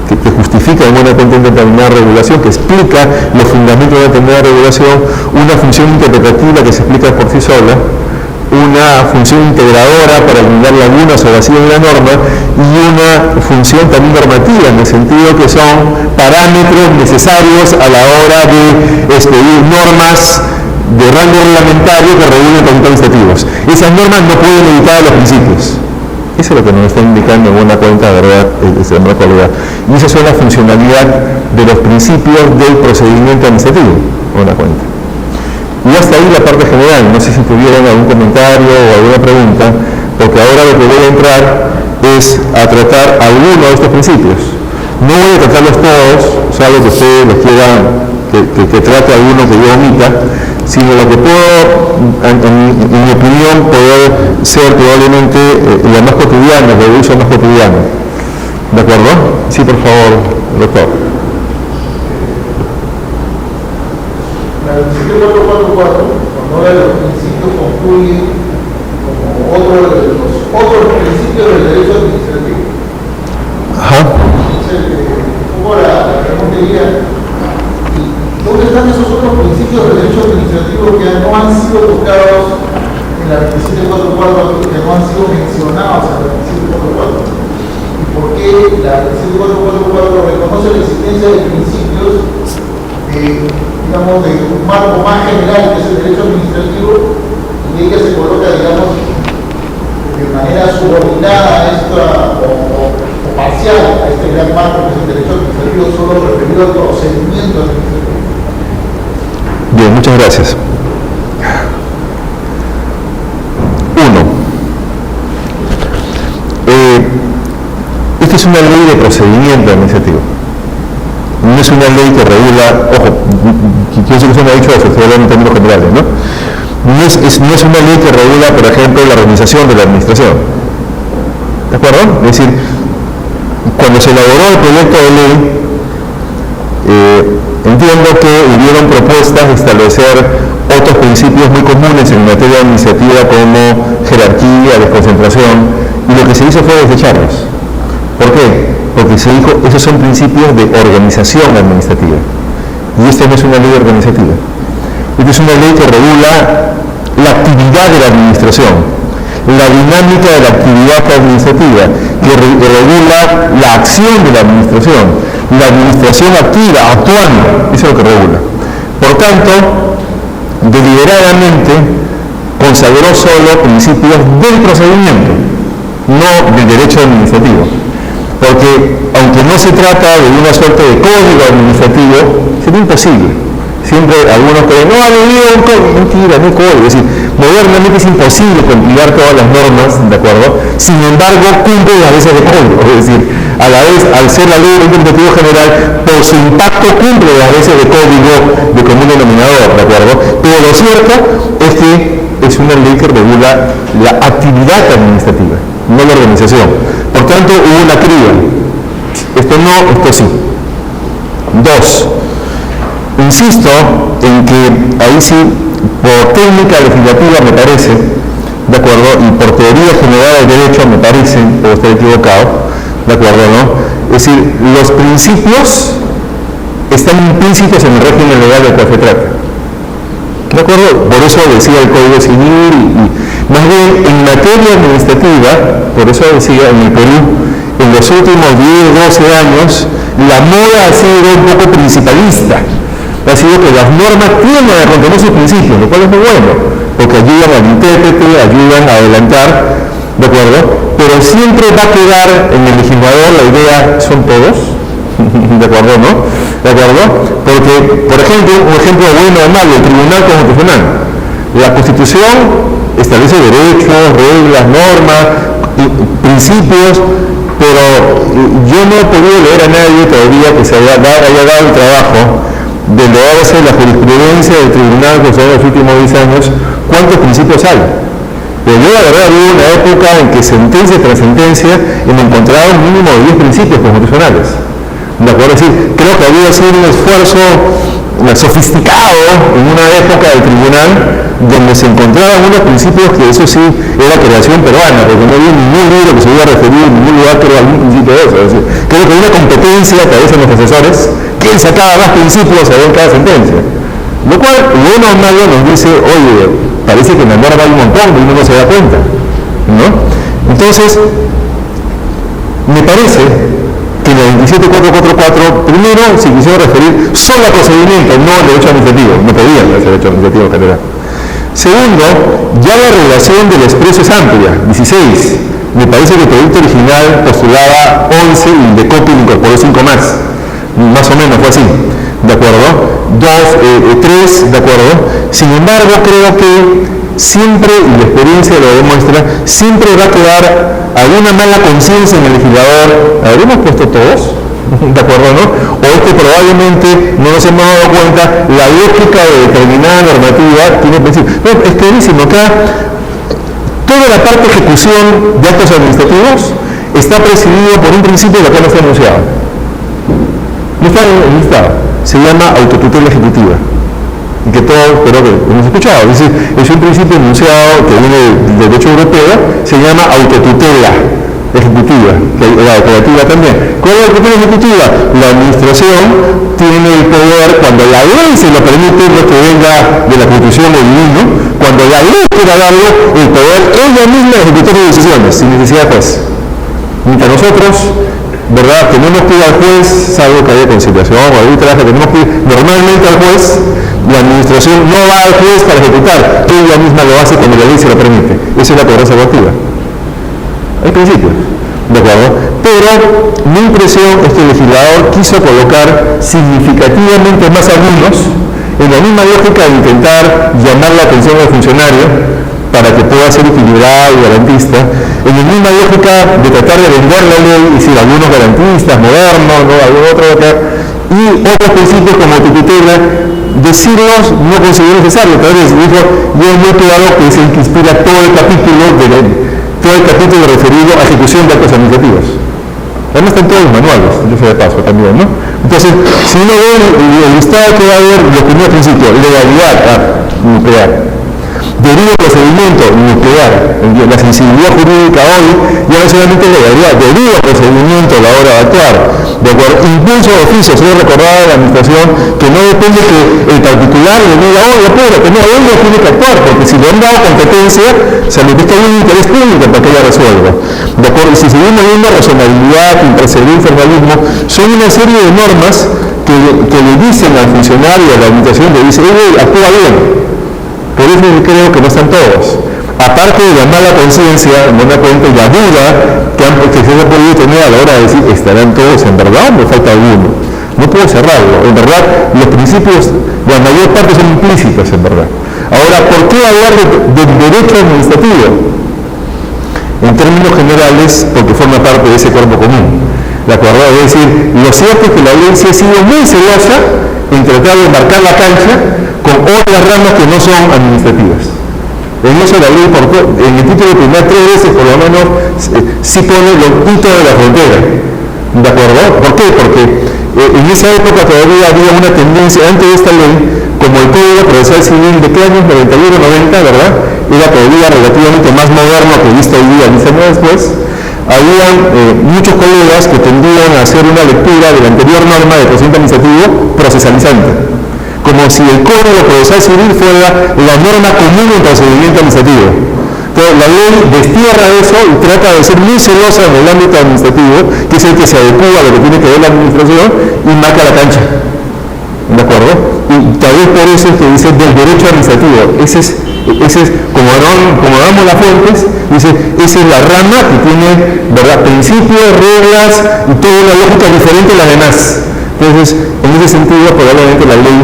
que justifica en buena cuenta una determinada regulación, que explica los fundamentos de una determinada regulación, una función interpretativa que se explica por sí sola, una función integradora para eliminar lagunas o vacíos en la norma y una función también normativa, en el sentido que son parámetros necesarios a la hora de expedir normas de rango reglamentario que regulen procedimientos administrativos. Esas normas no pueden evitar los principios. Eso es lo que nos está indicando en buena cuenta, ¿verdad?, la cualidad. Y esa es la funcionalidad de los principios del procedimiento administrativo, en buena cuenta. Y hasta ahí la parte general. No sé si tuvieran algún comentario o alguna pregunta, porque ahora lo que voy a entrar es a tratar alguno de estos principios. No voy a tratarlos todos, salvo que ustedes los quieran que trate alguno que yo omita, sino lo que puedo, en mi opinión, puede ser probablemente la más cotidiana, de uso más cotidiano. ¿De acuerdo? Sí, por favor, doctor. El principio 444, cuando habla de los principios, concluye como otro de los otros principios del derecho administrativo. Ajá. Como la pregunta, ¿dónde están esos otros principios del derecho administrativo que no han sido tocados en la 2744, que no han sido mencionados en la 2744? ¿Y por qué que la 17444 reconoce la existencia de principios digamos, de un marco más general que es el derecho administrativo, y ella se coloca, digamos, de manera subordinada a esta, o parcial a este gran marco que es el derecho administrativo, solo referido al procedimiento administrativo. Bien, muchas gracias. Uno, esta es una ley de procedimiento administrativo. No es una ley que regula, ojo, yo sé que se me ha dicho eso, estoy hablando en términos generales, ¿no? No es una ley que regula, por ejemplo, la organización de la administración. ¿De acuerdo? Es decir, cuando se elaboró el proyecto de ley, entiendo que hubieron propuestas de establecer otros principios muy comunes en materia administrativa como jerarquía, desconcentración, y lo que se hizo fue desecharlos. ¿Por qué? Porque se dijo, esos son principios de organización administrativa. Y esta no es una ley organizativa. Esta es una ley que regula la actividad de la administración, la dinámica de la actividad administrativa, que regula la acción de la administración activa, actuando, eso es lo que regula. Por tanto, deliberadamente consagró solo principios del procedimiento, no del derecho administrativo. Porque, aunque no se trata de una suerte de código administrativo, sería imposible. Siempre algunos creen, no, ha habido un código. Mentira, no hay código. Es decir, modernamente es imposible compilar todas las normas, ¿de acuerdo? Sin embargo, cumple las veces de código. Es decir, a la vez, al ser la ley del interpretativo general, por su impacto cumple las veces de código de común denominador, ¿de acuerdo? Pero lo cierto es que es una ley que regula la actividad administrativa, no la organización. Por tanto, hubo una criba. Esto no, esto sí. Dos, insisto en que ahí sí, por técnica legislativa me parece, ¿de acuerdo? Y por teoría general del derecho me parece, puedo estar equivocado, ¿de acuerdo, no? Es decir, los principios están implícitos en el régimen legal del cual se trata. ¿De acuerdo? Por eso decía el Código Civil y más bien en materia administrativa, por eso decía en el Perú, en los últimos 10, 12 años, la moda ha sido un poco principalista. Ha sido que las normas tienden a contener sus principios, lo cual es muy bueno, porque ayudan al intérprete, ayudan a adelantar, ¿de acuerdo? Pero siempre va a quedar en el legislador la idea, son todos, ¿de acuerdo, no? ¿De acuerdo? Porque, por ejemplo, un ejemplo bueno o malo, el Tribunal Constitucional. La Constitución establece derechos, reglas, normas, principios, pero yo no he podido leer a nadie todavía que se haya dado el trabajo de leerse la jurisprudencia del Tribunal Constitucional en los últimos 10 años, ¿cuántos principios hay? Pero yo la verdad hubo una época en que sentencia tras sentencia y me encontraba un mínimo de 10 principios constitucionales. ¿De acuerdo? Es decir, creo que había sido un esfuerzo sofisticado en una época del tribunal donde se encontraban unos principios que eso sí era creación peruana, porque no había ningún libro que se hubiera referido en ningún lugar que era algún principio de eso. Es decir, creo que hay una competencia que a veces los asesores, quién sacaba más principios en cada sentencia. Lo cual, uno o malo nos dice, oye, parece que en la norma hay un montón y uno no se da cuenta, ¿no? Entonces, me parece que en la 27444, primero se quisieron referir solo al procedimiento, no al derecho administrativo, no podían hacer derecho administrativo en general. Segundo, ya la regulación del expreso es amplia, 16. Me parece que el proyecto original postulaba 11 y el de copy le incorporó 5 más o menos fue así, ¿de acuerdo? 3, ¿de acuerdo? Sin embargo, creo que siempre, y la experiencia lo demuestra, siempre va a quedar alguna mala conciencia en el legislador. ¿Habremos puesto todos? ¿De acuerdo, no? O es que probablemente no nos hemos dado cuenta, la lógica de determinada normativa tiene principio. No, es clarísimo, acá toda la parte de ejecución de actos administrativos está presidido por un principio que acá no está enunciado. No está enlistado. Se llama autotutela ejecutiva. Y que todos, creo que hemos escuchado. Es un principio enunciado que viene del derecho europeo, se llama autotutela ejecutiva, la declarativa también. ¿Cuál es la autotutela ejecutiva? La administración tiene el poder, cuando la ley se lo permite, no que venga de la Constitución o del mundo, cuando la ley quiera darle el poder ella misma de ejecutar sus decisiones, sin necesidad de juez. Mientras nosotros ¿verdad? Tenemos que ir al juez, salvo que haya conciliación o arbitraje, tenemos que ir normalmente al juez. La administración no va al juez para ejecutar, ella misma lo hace cuando la ley se lo permite. Esa es la cobranza coactiva. Al principio, ¿de acuerdo? Pero mi impresión es que el legislador quiso colocar significativamente más alumnos en la misma lógica de intentar llamar la atención del funcionario para que pueda ser equilibrado y garantista, en la misma lógica de tratar de vender la ley y decir algunos garantistas, modernos, ¿no? Algún otro acá, y otros principios como tutela, decirlos no considero necesario. Tal vez dijo, yo es muy claro que es el que inspira todo el capítulo referido a ejecución de actos administrativos. Además están todos los manuales, yo sé de paso también, ¿no? Entonces, si uno ve el listado que va a haber, los primeros principios, legalidad nuclear, debido procedimiento nuclear, la sensibilidad jurídica hoy, ya no solamente legalidad, debido procedimiento a la hora de actuar, de acuerdo, impulso de oficio, se debe recordar a la administración que no depende que el particular le diga, oye, que no, él no tiene que actuar, porque si le han dado competencia, se le busca un interés público para que ella resuelva, de acuerdo, y si seguimos viendo racionalidad, imperseguir, formalismo, son una serie de normas que le dicen al funcionario, a la administración, le dice, actúa bien. Por eso yo creo que no están todos. Aparte de la mala conciencia, no me cuenta, y la duda que se ha podido tener a la hora de decir, ¿estarán todos en verdad o me falta alguno? No puedo cerrarlo. En verdad, los principios, la mayor parte son implícitos, en verdad. Ahora, ¿por qué hablar del derecho administrativo? En términos generales, porque forma parte de ese cuerpo común. ¿De acuerdo? Es decir, lo cierto es que la ley sí ha sido muy celosa en tratar de marcar la cancha con otras ramas que no son administrativas. En eso la ley, en el título primero 3 veces por lo menos, sí pone los hitos de la frontera. ¿De acuerdo? ¿Por qué? Porque en esa época todavía había una tendencia, antes de esta ley, como el Código Procesal Civil de qué años, 91-90, ¿verdad? Era todavía relativamente más moderno que visto hoy día, 10 años después. Había muchos colegas que tendían a hacer una lectura de la anterior norma de procedimiento administrativo procesalizante, como si el Código Procesal Civil fuera la norma común en procedimiento administrativo. Entonces, la ley destierra eso y trata de ser muy celosa en el ámbito administrativo, que es el que se adecua a lo que tiene que ver la administración y marca la cancha. ¿De acuerdo? Y tal vez por eso es que dice del derecho administrativo. Ese es como damos las fuentes, dice, esa es la rama que tiene, ¿verdad?, principios, reglas y toda una lógica diferente a las demás. Entonces, en ese sentido, probablemente la ley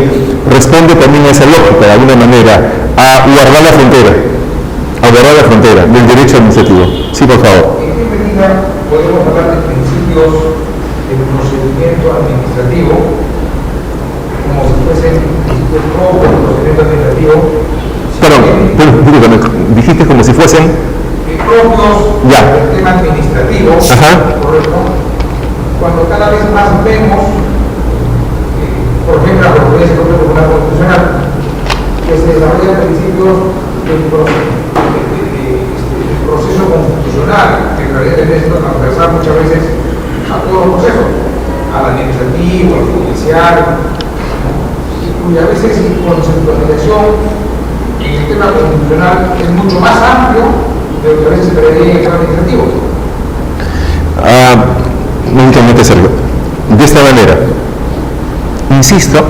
responde también a esa lógica, de alguna manera, a guardar la frontera del derecho administrativo. Sí, por favor. ¿En qué medida podemos hablar de principios del procedimiento administrativo, como si fuesen principios propios del procedimiento administrativo? Perdón, dijiste como si fuesen propios del tema administrativo, ¿correcto? Cuando cada vez más vemos, por ejemplo, la jurisprudencia del Tribunal Constitucional, que se desarrollan principios del proceso constitucional, que en realidad tenemos que transversar muchas veces a todos los procesos, al administrativo, al judicial, y a veces su conceptualización en el tema constitucional es mucho más amplio de lo que a veces se prevé en el tema administrativo. Únicamente Sergio, de esta manera, insisto,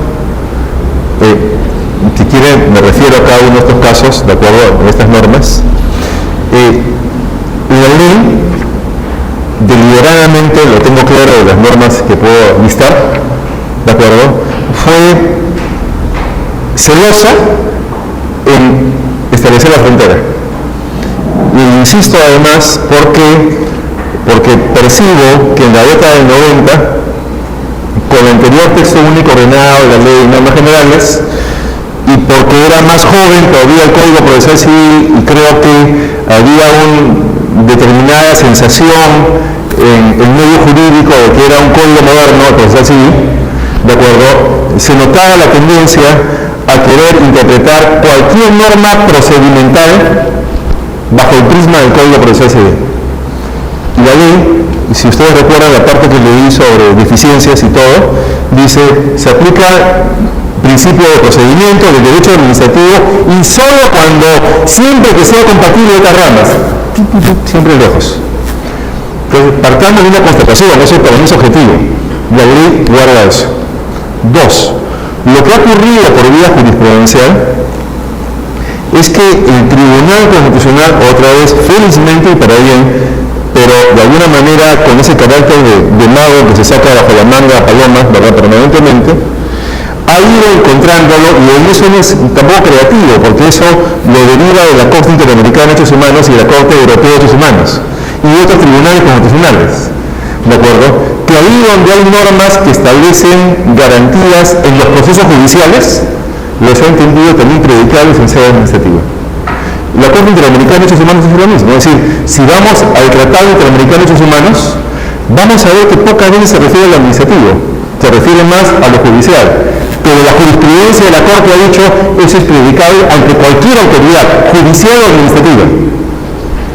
si quieren me refiero a cada uno de estos casos, de acuerdo a estas normas. La ley, deliberadamente, lo tengo claro de las normas que puedo listar, de acuerdo, fue celosa en establecer la frontera. Y insisto además porque percibo que en la década del 90, con el anterior texto único ordenado de la ley de normas generales, y porque era más joven todavía el Código Procesal Civil, y creo que había una determinada sensación en el medio jurídico de que era un código moderno, el Procesal Civil, ¿de acuerdo? Se notaba la tendencia a querer interpretar cualquier norma procedimental bajo el prisma del Código Procesal Civil. Y la ley, si ustedes recuerdan la parte que leí sobre deficiencias y todo, dice, se aplica principio de procedimiento del derecho administrativo y solo siempre que sea compatible de otras ramas, siempre lejos. Entonces, partamos de una constatación, eso para mí es objetivo. La ley guarda eso. 2. Lo que ha ocurrido por vía jurisprudencial es que el Tribunal Constitucional, otra vez, felizmente y para bien, pero de alguna manera con ese carácter de mago que se saca bajo la manga a palomas, ¿verdad?, permanentemente, ha ido encontrándolo, y eso no es tampoco creativo, porque eso lo deriva de la Corte Interamericana de Derechos Humanos y de la Corte Europea de Derechos Humanos, y de otros tribunales constitucionales, ¿de acuerdo? Que ahí donde hay normas que establecen garantías en los procesos judiciales, los ha entendido también predicables en sede administrativa. La Corte Interamericana de Derechos Humanos es lo mismo, es decir, si vamos al Tratado Interamericano de Derechos Humanos, vamos a ver que pocas veces se refiere al administrativo, se refiere más a lo judicial, pero la jurisprudencia de la Corte ha dicho eso es predicable ante cualquier autoridad, judicial o administrativa.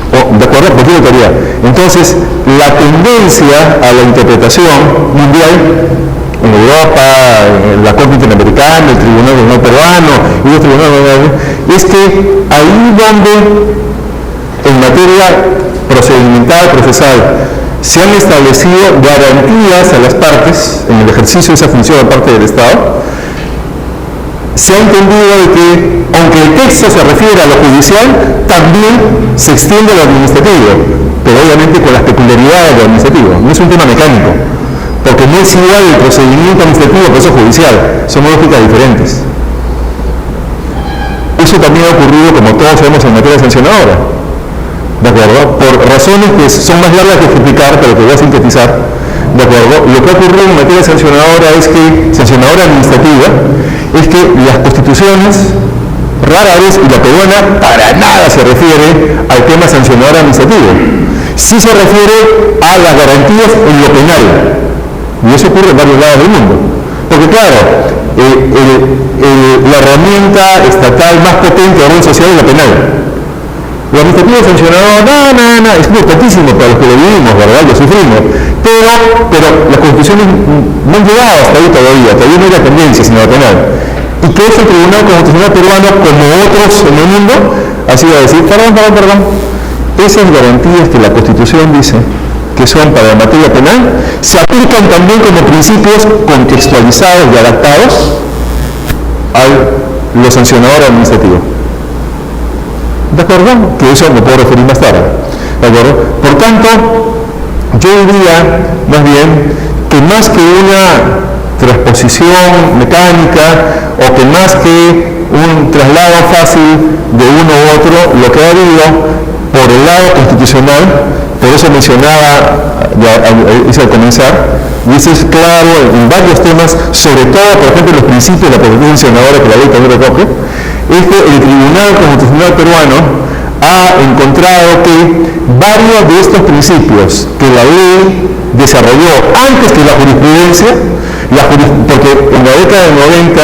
¿De acuerdo? Cualquier autoridad. Entonces, la tendencia a la interpretación mundial, en Europa, en la Corte Interamericana, el Tribunal Nacional Peruano y los tribunales, es que ahí donde en materia procedimental, procesal, se han establecido garantías a las partes en el ejercicio de esa función de parte del Estado, se ha entendido de que, aunque el texto se refiere a lo judicial, también se extiende a lo administrativo, pero obviamente con las peculiaridades de lo administrativo. No es un tema mecánico, porque no es igual el procedimiento administrativo que el judicial, son lógicas diferentes. Eso también ha ocurrido, como todos sabemos, en materia sancionadora, ¿de acuerdo? Por razones que son más largas que explicar, pero que voy a sintetizar, ¿de acuerdo? Lo que ha ocurrido en materia sancionadora administrativa, es que las constituciones rara vez, y la peruana para nada se refiere al tema sancionador administrativo, sí se refiere a las garantías en lo penal, y eso ocurre en varios lados del mundo, porque claro, la herramienta estatal más potente de orden social es la penal. Lo administrativo sancionador, no, es importantísimo para los que lo vivimos, ¿verdad? Lo sufrimos, pero las constituciones no han llegado hasta ahí todavía no hay la tendencia, sino la penal. Y que ese Tribunal Constitucional peruano, como otros en el mundo, ha sido decir, perdón, esas garantías que la Constitución dice que son para la materia penal, se aplican también como principios contextualizados y adaptados a lo sancionador administrativo. ¿De acuerdo? Que eso me puedo referir más tarde. ¿De acuerdo? Por tanto, yo diría, más bien, que más que una transposición mecánica o que más que un traslado fácil de uno u otro, lo que ha habido por el lado constitucional, por eso mencionaba ya al comenzar, y eso es claro en varios temas, sobre todo, por ejemplo, los principios de la protección sancionadora que la ley también recoge, es que el Tribunal Constitucional peruano ha encontrado que varios de estos principios que la ley desarrolló antes que la jurisprudencia, porque en la década del 90,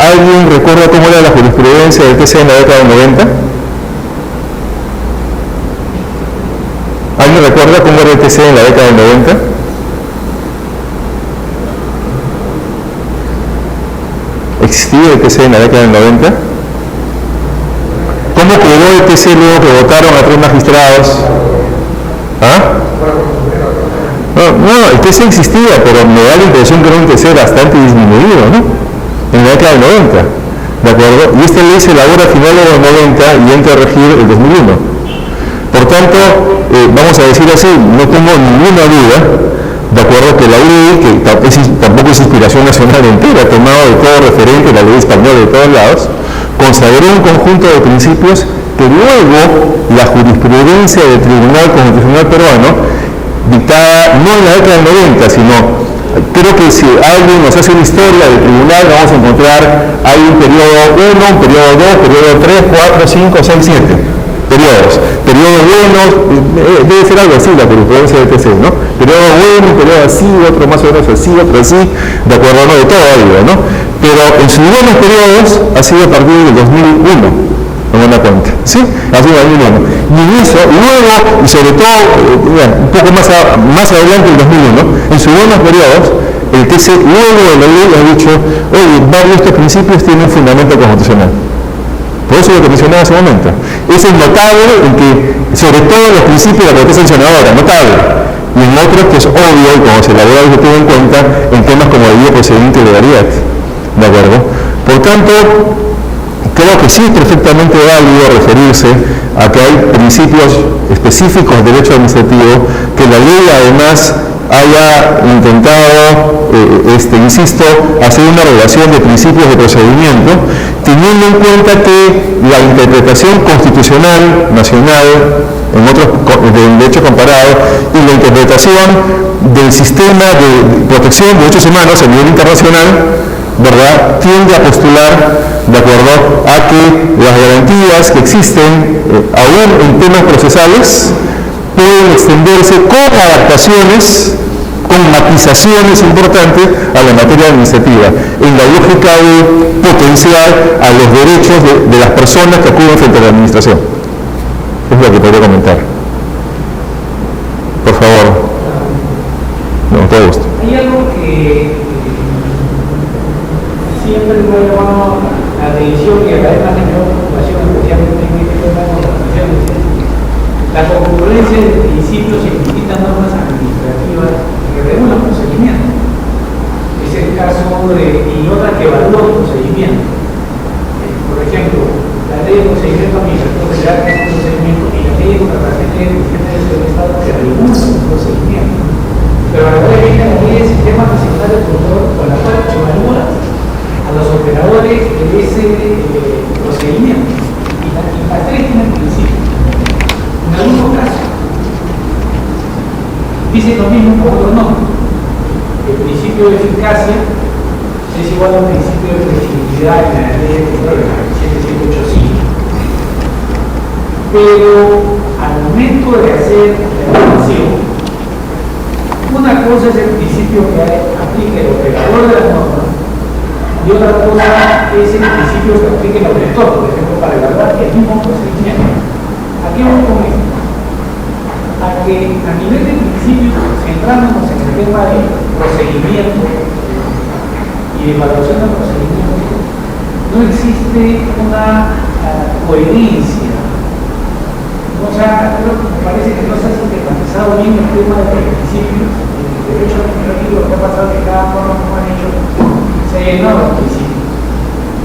¿alguien recuerda cómo era la jurisprudencia del TC en la década del 90? ¿Alguien recuerda cómo era el TC en la década del 90? ¿Existía el TC en la década del 90? ¿Cómo quedó el TC luego que votaron a 3 magistrados? ¿Ah? No, el TC existía, pero me da la impresión que era un TC bastante disminuido, ¿no? En la década del 90, ¿de acuerdo? Y esta ley se elabora a finales de los 90 y entra a regir el 2001. Por tanto, vamos a decir así, no tengo ninguna duda, de acuerdo, que la ley, que tampoco es inspiración nacional entera, tomado de todo referente, la ley española de todos lados, consagró un conjunto de principios que luego la jurisprudencia del Tribunal Constitucional peruano, dictada no en la década del 90, sino, creo que si alguien nos hace una historia del tribunal, vamos a encontrar, hay un periodo 1, un periodo 2, periodo 3, 4, 5, 6, 7. Periodos buenos, debe ser algo así la jurisprudencia del TC, ¿no? Periodo bueno, periodo así, otro más o menos así, otro así, de acuerdo, no, de todo ha habido, ¿no? Pero en sus buenos periodos ha sido a partir del 2001, no me da cuenta, ¿sí? Ha sido el 2001. Y eso, luego, y sobre todo, un poco más adelante del 2001, en sus buenos periodos, el TC luego de la ley ha dicho, oye, varios de estos principios tienen fundamento constitucional. Por eso lo que mencionaba hace un momento. Es el notable en que, sobre todo en los principios de la autoridad sancionadora, notable. Y en otros que es obvio, y como se elabora y se tuvo en cuenta, en temas como el debido procedimiento y legalidad. ¿De acuerdo? Por tanto, creo que sí es perfectamente válido referirse a que hay principios específicos de derecho administrativo que la ley además haya intentado, insisto, hacer una relación de principios de procedimiento, teniendo en cuenta que la interpretación constitucional nacional en otros del derecho comparado y la interpretación del sistema de protección de derechos humanos a nivel internacional, ¿verdad?, tiende a postular, de acuerdo, a que las garantías que existen, aún en temas procesales, pueden extenderse con adaptaciones, con matizaciones importantes a la materia administrativa, en la lógica de potenciar a los derechos de las personas que acuden frente a la administración. Es lo que podría comentar. Por favor. No, todo gusto. Hay algo que siempre me ha llamado la atención y además me llama preocupación, especialmente en este tema de organizaciones, la concurrencia de principios en distintas normas administrativas que regulan procedimientos. Es el caso y otras que evalúan procedimientos. Por ejemplo, la ley de procedimiento administrativo general, que es un procedimiento, y la ley de contratación de dirigentes del Estado que regula un procedimiento. Pero a la vez viene la ley del sistema nacional de control, con la cual se evalúa a los operadores de ese procedimiento. Y las tres tienen principio. En algunos casos, dice lo mismo por otro nombre. El principio de eficacia es igual al principio de flexibilidad en la ley de control, en la 7785. Pero al momento de hacer la evaluación, una cosa es el principio que aplica el operador de la norma y otra cosa es el principio que aplica el auditor, por ejemplo, para evaluar el mismo procedimiento. ¿A qué vamos con esto? A que a nivel de principios, centrándonos en el tema de procedimiento y de evaluación del procedimiento, no existe una coherencia. O sea, me parece que no se ha sistematizado bien el tema de los principios. En el derecho administrativo, lo que ha pasado es que cada norma, como han hecho, se ha llenado los principios.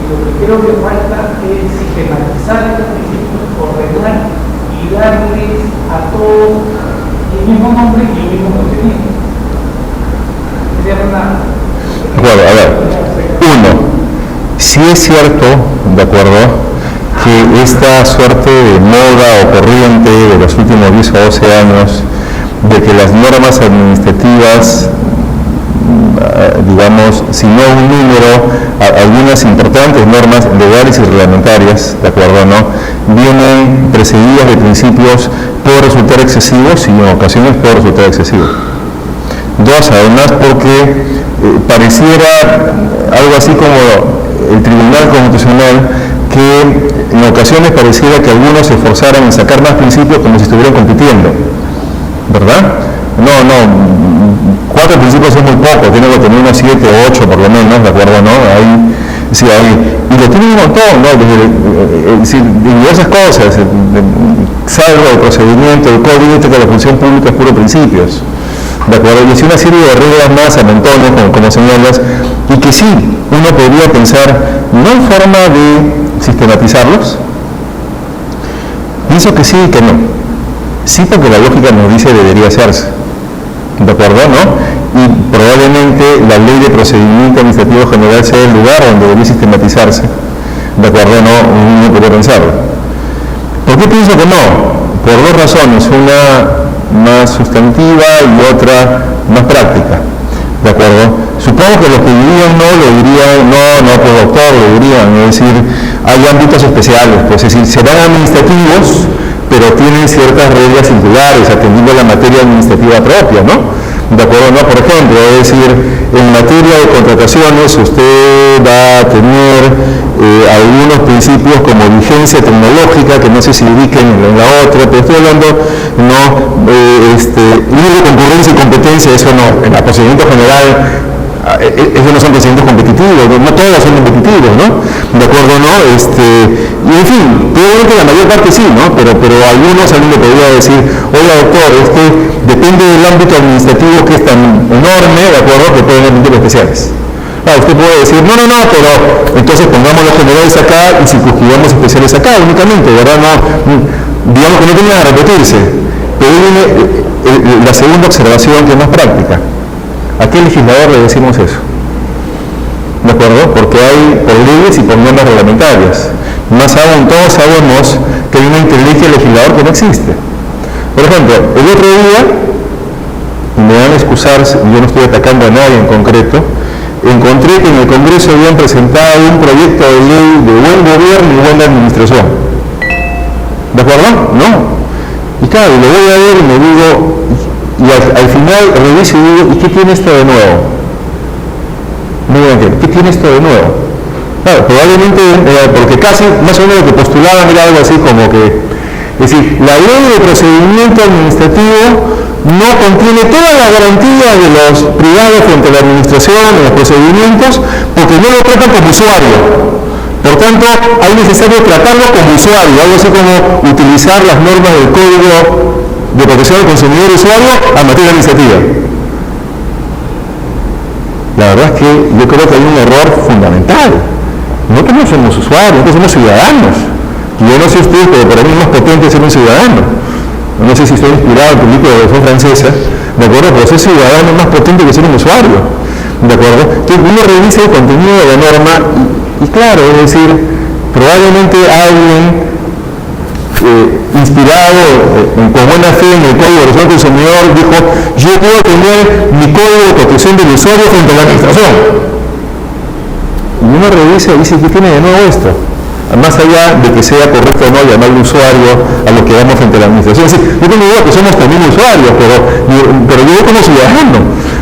Y lo que creo que falta es sistematizar estos principios, ordenar y darles a todos el mismo nombre y el mismo contenido. Bueno, a ver, uno, sí es cierto, de acuerdo, que esta suerte de moda o corriente de los últimos 10 o 12 años de que las normas administrativas, digamos, si no un número, algunas importantes normas legales y reglamentarias, ¿de acuerdo?, ¿no?, vienen precedidas de principios, puede resultar excesivos y en ocasiones puede resultar excesivo. Dos, además, porque pareciera algo así como el Tribunal Constitucional, que en ocasiones pareciera que algunos se esforzaran en sacar más principios como si estuvieran compitiendo, ¿verdad? No, 4 principios es muy poco, tiene que tener unos 7 o 8 por lo menos, ¿de acuerdo?, ¿no? Ahí, sí, ahí. Y lo tienen un montón, ¿no? De diversas cosas, salvo el procedimiento, el código, que la función pública es puro principios, ¿de acuerdo? Y así una serie de reglas más a montones, como señalas, y que sí, uno podría pensar, no hay forma de sistematizarlos. Pienso que sí y que no. Sí, porque la lógica nos dice que debería hacerse, ¿de acuerdo?, ¿no? Y probablemente la ley de procedimiento administrativo general sea el lugar donde debería sistematizarse, ¿de acuerdo?, ¿no? Uno podría pensarlo. ¿Por qué pienso que no? Por dos razones, una más sustantiva y otra más práctica, ¿de acuerdo? Supongo que los que dirían no, lo dirían, no, pues doctor, lo dirían, es decir, hay ámbitos especiales, pues, es decir, serán administrativos, pero tienen ciertas reglas singulares, atendiendo la materia administrativa propia, ¿no? ¿De acuerdo? ¿No? Por ejemplo, es decir, en materia de contrataciones usted va a tener algunos principios como vigencia tecnológica, que no sé si ubiquen en la otra, pero estoy hablando, ¿no? Libre concurrencia y competencia, eso no, en el procedimiento general esos no son presidentes competitivos, no todos son competitivos, ¿no? ¿De acuerdo, no? Y en fin, probablemente la mayor parte sí, ¿no? Pero alguien le podría decir, oiga doctor, depende del ámbito administrativo que es tan enorme, ¿de acuerdo? Que pueden haber ministerios especiales. Usted puede decir, no, pero entonces pongamos los generales acá y circunscribamos especiales acá únicamente, ¿verdad? No, digamos que no tiene nada que repetirse. Pero ahí viene la segunda observación que es más práctica. ¿A qué legislador le decimos eso? ¿De acuerdo? Porque hay por leyes y por normas reglamentarias. Más aún, todos sabemos que hay una inteligencia legislador que no existe. Por ejemplo, el otro día, y me van a excusar, yo no estoy atacando a nadie en concreto, encontré que en el Congreso habían presentado un proyecto de ley de buen gobierno y buena administración. ¿De acuerdo? ¿No? Y claro, lo voy a ver y me digo, y al final reviso y digo, ¿y qué tiene esto de nuevo? ¿Qué tiene esto de nuevo? Claro, probablemente, porque casi más o menos lo que postulaban era algo así como que, es decir, la ley de procedimiento administrativo no contiene todas las garantías de los privados frente a la administración, de los procedimientos, porque no lo tratan como usuario. Por tanto, hay necesario tratarlo como usuario, algo así como utilizar las normas del Código de Protección del Consumidor y Usuario a materia administrativa. La verdad es que yo creo que hay un error fundamental. Nosotros no somos usuarios, nosotros somos ciudadanos. Y yo no sé ustedes, pero para mí es más potente ser un ciudadano. No sé si estoy inspirado en el película de la Revolución Francesa, ¿de acuerdo? Pero ser ciudadano es más potente que ser un usuario, ¿de acuerdo? Entonces uno revisa el contenido de la norma y claro, es decir, probablemente alguien inspirado con buena fe en el Código de Protección del Consumidor dijo, yo puedo tener mi Código de Protección del Usuario frente a la administración. Y uno revisa y dice, ¿qué tiene de nuevo esto? Más allá de que sea correcto o no llamarle usuario a lo que damos frente a la administración. Es decir, yo tengo idea que somos también usuarios, pero yo como ciudadano,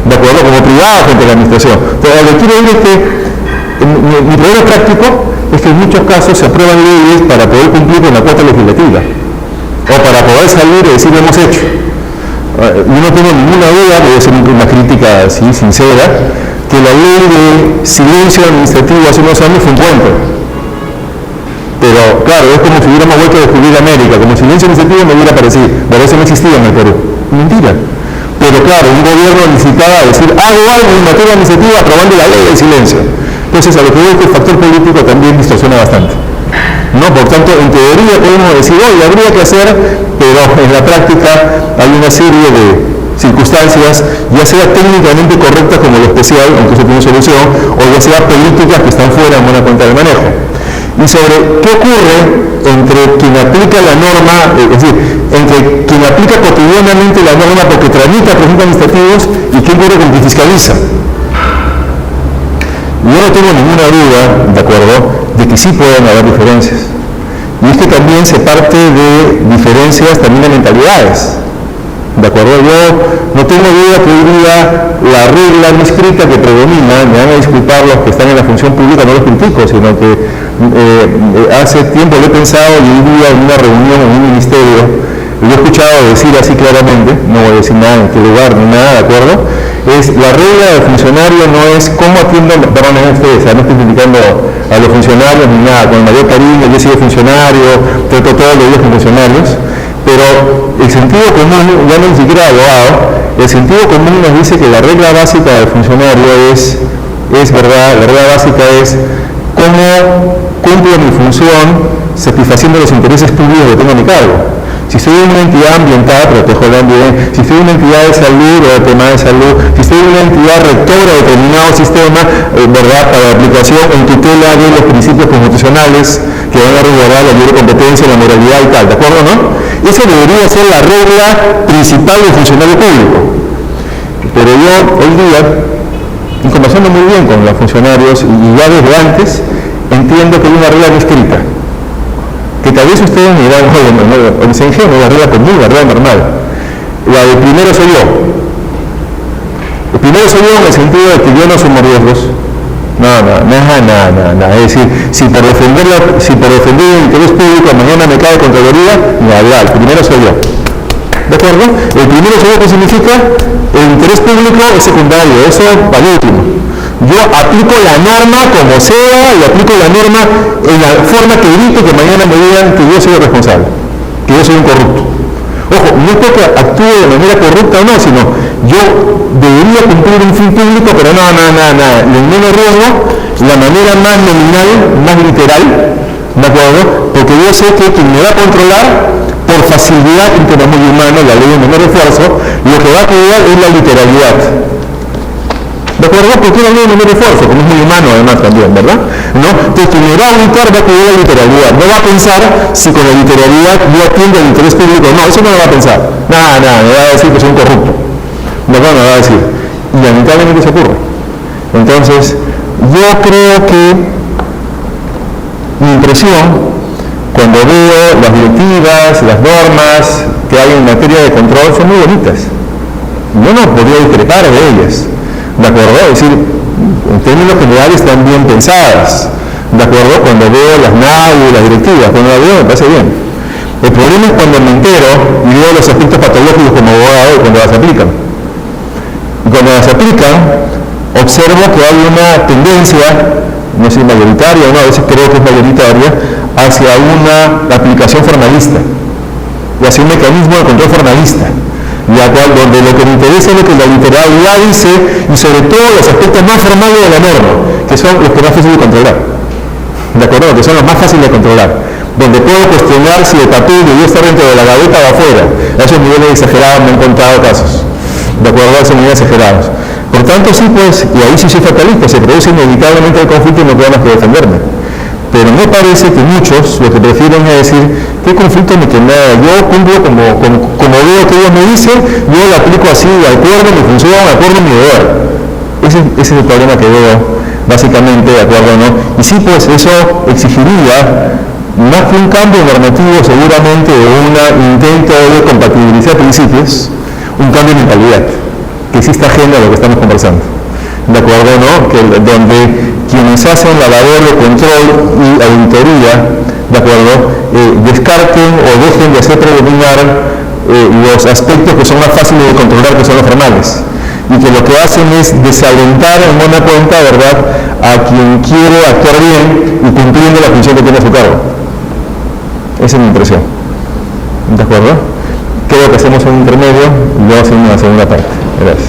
¿de acuerdo? Como privado frente a la administración. Entonces, lo que quiero decir es que mi problema práctico es que en muchos casos se aprueban leyes para poder cumplir con la cuota legislativa o para poder salir y decir lo hemos hecho. Yo no tengo ninguna duda, voy a hacer una crítica así sincera, que la ley de silencio administrativo hace unos años fue un cuento. Pero claro, es como si hubiéramos vuelto a descubrir América, como si silencio administrativo no hubiera aparecido, por eso no existía en el Perú. Mentira. Pero claro, un gobierno necesitaba decir, hago algo en materia administrativa aprobando la ley del silencio. Entonces, a lo que veo que el factor político también distorsiona bastante. ¿No? Por tanto, en teoría podemos decir, oye, habría que hacer, pero en la práctica hay una serie de circunstancias, ya sea técnicamente correctas como lo especial, aunque eso tiene solución, o ya sea políticas que están fuera de buena cuenta del manejo. Y sobre qué ocurre entre quien aplica la norma, es decir, entre quien aplica cotidianamente la norma porque tramita procedimientos administrativos y quien ocurre con quien fiscaliza. Yo no tengo ninguna duda, ¿de acuerdo?, de que sí pueden haber diferencias. Y es que también se parte de diferencias también de mentalidades. ¿De acuerdo? Yo no tengo duda que hoy día la regla no escrita que predomina, me van a disculpar los que están en la función pública, no los critico, sino que hace tiempo lo he pensado y hoy día en una reunión en un ministerio, lo he escuchado decir así claramente, no voy a decir nada en qué lugar ni nada, ¿de acuerdo? Es la regla del funcionario no es cómo atiendo, perdón, ustedes, no estoy criticando a los funcionarios ni nada, con el mayor cariño, yo soy funcionario, trato todos los días con funcionarios, pero el sentido común, ya no ni siquiera abogado, el sentido común nos dice que la regla básica del funcionario es verdad, la regla básica es cómo cumplo mi función satisfaciendo los intereses públicos que tengo a mi cargo. Si estoy en una entidad ambiental, protejo el ambiente. Si estoy en una entidad de salud, o de tema de salud. Si estoy en una entidad rectora de determinado sistema, ¿verdad?, para la aplicación en tutela de los principios constitucionales que van a resguardar la libre competencia, la moralidad y tal, ¿de acuerdo, no? Eso debería ser la regla principal del funcionario público. Pero yo, hoy día, y conversando muy bien con los funcionarios, y ya desde antes, entiendo que hay una regla no escrita. Que tal vez ustedes me dirán, oye, me se ingenua, la regla común, la regla normal. La de primero soy yo. El primero soy yo en el sentido de que yo no sumo riesgos. Nada. Es decir, si por defender el interés público mañana me cae Contraloría, ni hablar, el primero soy yo. ¿De acuerdo? El primero soy yo, ¿qué significa? El interés público es secundario, eso para último. Yo aplico la norma como sea y aplico la norma en la forma que evite que mañana me digan que yo soy el responsable, que yo soy un corrupto. Ojo, no es porque actúe de manera corrupta o no, sino yo debería cumplir un fin público, pero no, en menos riesgo, la manera más nominal, más literal, ¿de acuerdo? Porque yo sé que quien me va a controlar, por facilidad, que no es muy humano, la ley de menor esfuerzo, lo que va a cuidar es la literalidad. ¿De acuerdo? Porque es la ley de menor esfuerzo, como es muy humano además también, ¿verdad? ¿No? Entonces quien me va a auditar va a cuidar la literalidad. No va a pensar si con la literalidad yo atiendo el interés público. No, eso no lo va a pensar. Nada, me va a decir que soy un corrupto. No me va a decir. Y lamentablemente eso ocurre. Entonces, yo creo que mi impresión, cuando veo las directivas, las normas que hay en materia de control, son muy bonitas. Yo no podría discrepar de ellas, ¿de acuerdo? Es decir, en términos generales están bien pensadas, ¿de acuerdo? Cuando veo las NAU y las directivas, cuando las veo me parece bien. El problema es cuando me entero y veo los aspectos patológicos como abogado y cuando las aplican. Y cuando las aplican, observo que hay una tendencia, no sé si mayoritaria o no, a veces creo que es mayoritaria, hacia una aplicación formalista y hacia un mecanismo de control formalista, donde lo que me interesa es lo que la literalidad dice y sobre todo los aspectos más formales de la norma, que son los que más fáciles de controlar, ¿de acuerdo? Que son los más fáciles de controlar, donde puedo cuestionar si el papel debió estar dentro de la gaveta o afuera. A esos niveles exagerados me han contado casos, ¿de acuerdo? A esos niveles exagerados. Por tanto, sí, pues, y ahí sí soy fatalista, se produce inevitablemente el conflicto y no puedo más que defenderme. Pero me parece que muchos lo que prefieren es decir, ¿qué conflicto me queda? Yo cumplo como veo que ellos me dicen, yo lo aplico así, de acuerdo a mi función, de acuerdo a mi deber. Ese es el problema que veo, básicamente, ¿de acuerdo? ¿No? Y sí, pues, eso exigiría, más que un cambio normativo, seguramente, de un intento de compatibilizar principios, un cambio de mentalidad, que exista ajeno a lo que estamos conversando. ¿De acuerdo? ¿No? Donde quienes hacen la labor de control y auditoría, ¿de acuerdo? Descarten o dejen de hacer predominar los aspectos que son más fáciles de controlar, que son los formales, y que lo que hacen es desalentar en buena cuenta, ¿verdad?, a quien quiere actuar bien y cumpliendo la función que tiene a su cargo. Esa es mi impresión. ¿De acuerdo? Creo que hacemos un intermedio y luego hacemos una segunda parte. Gracias.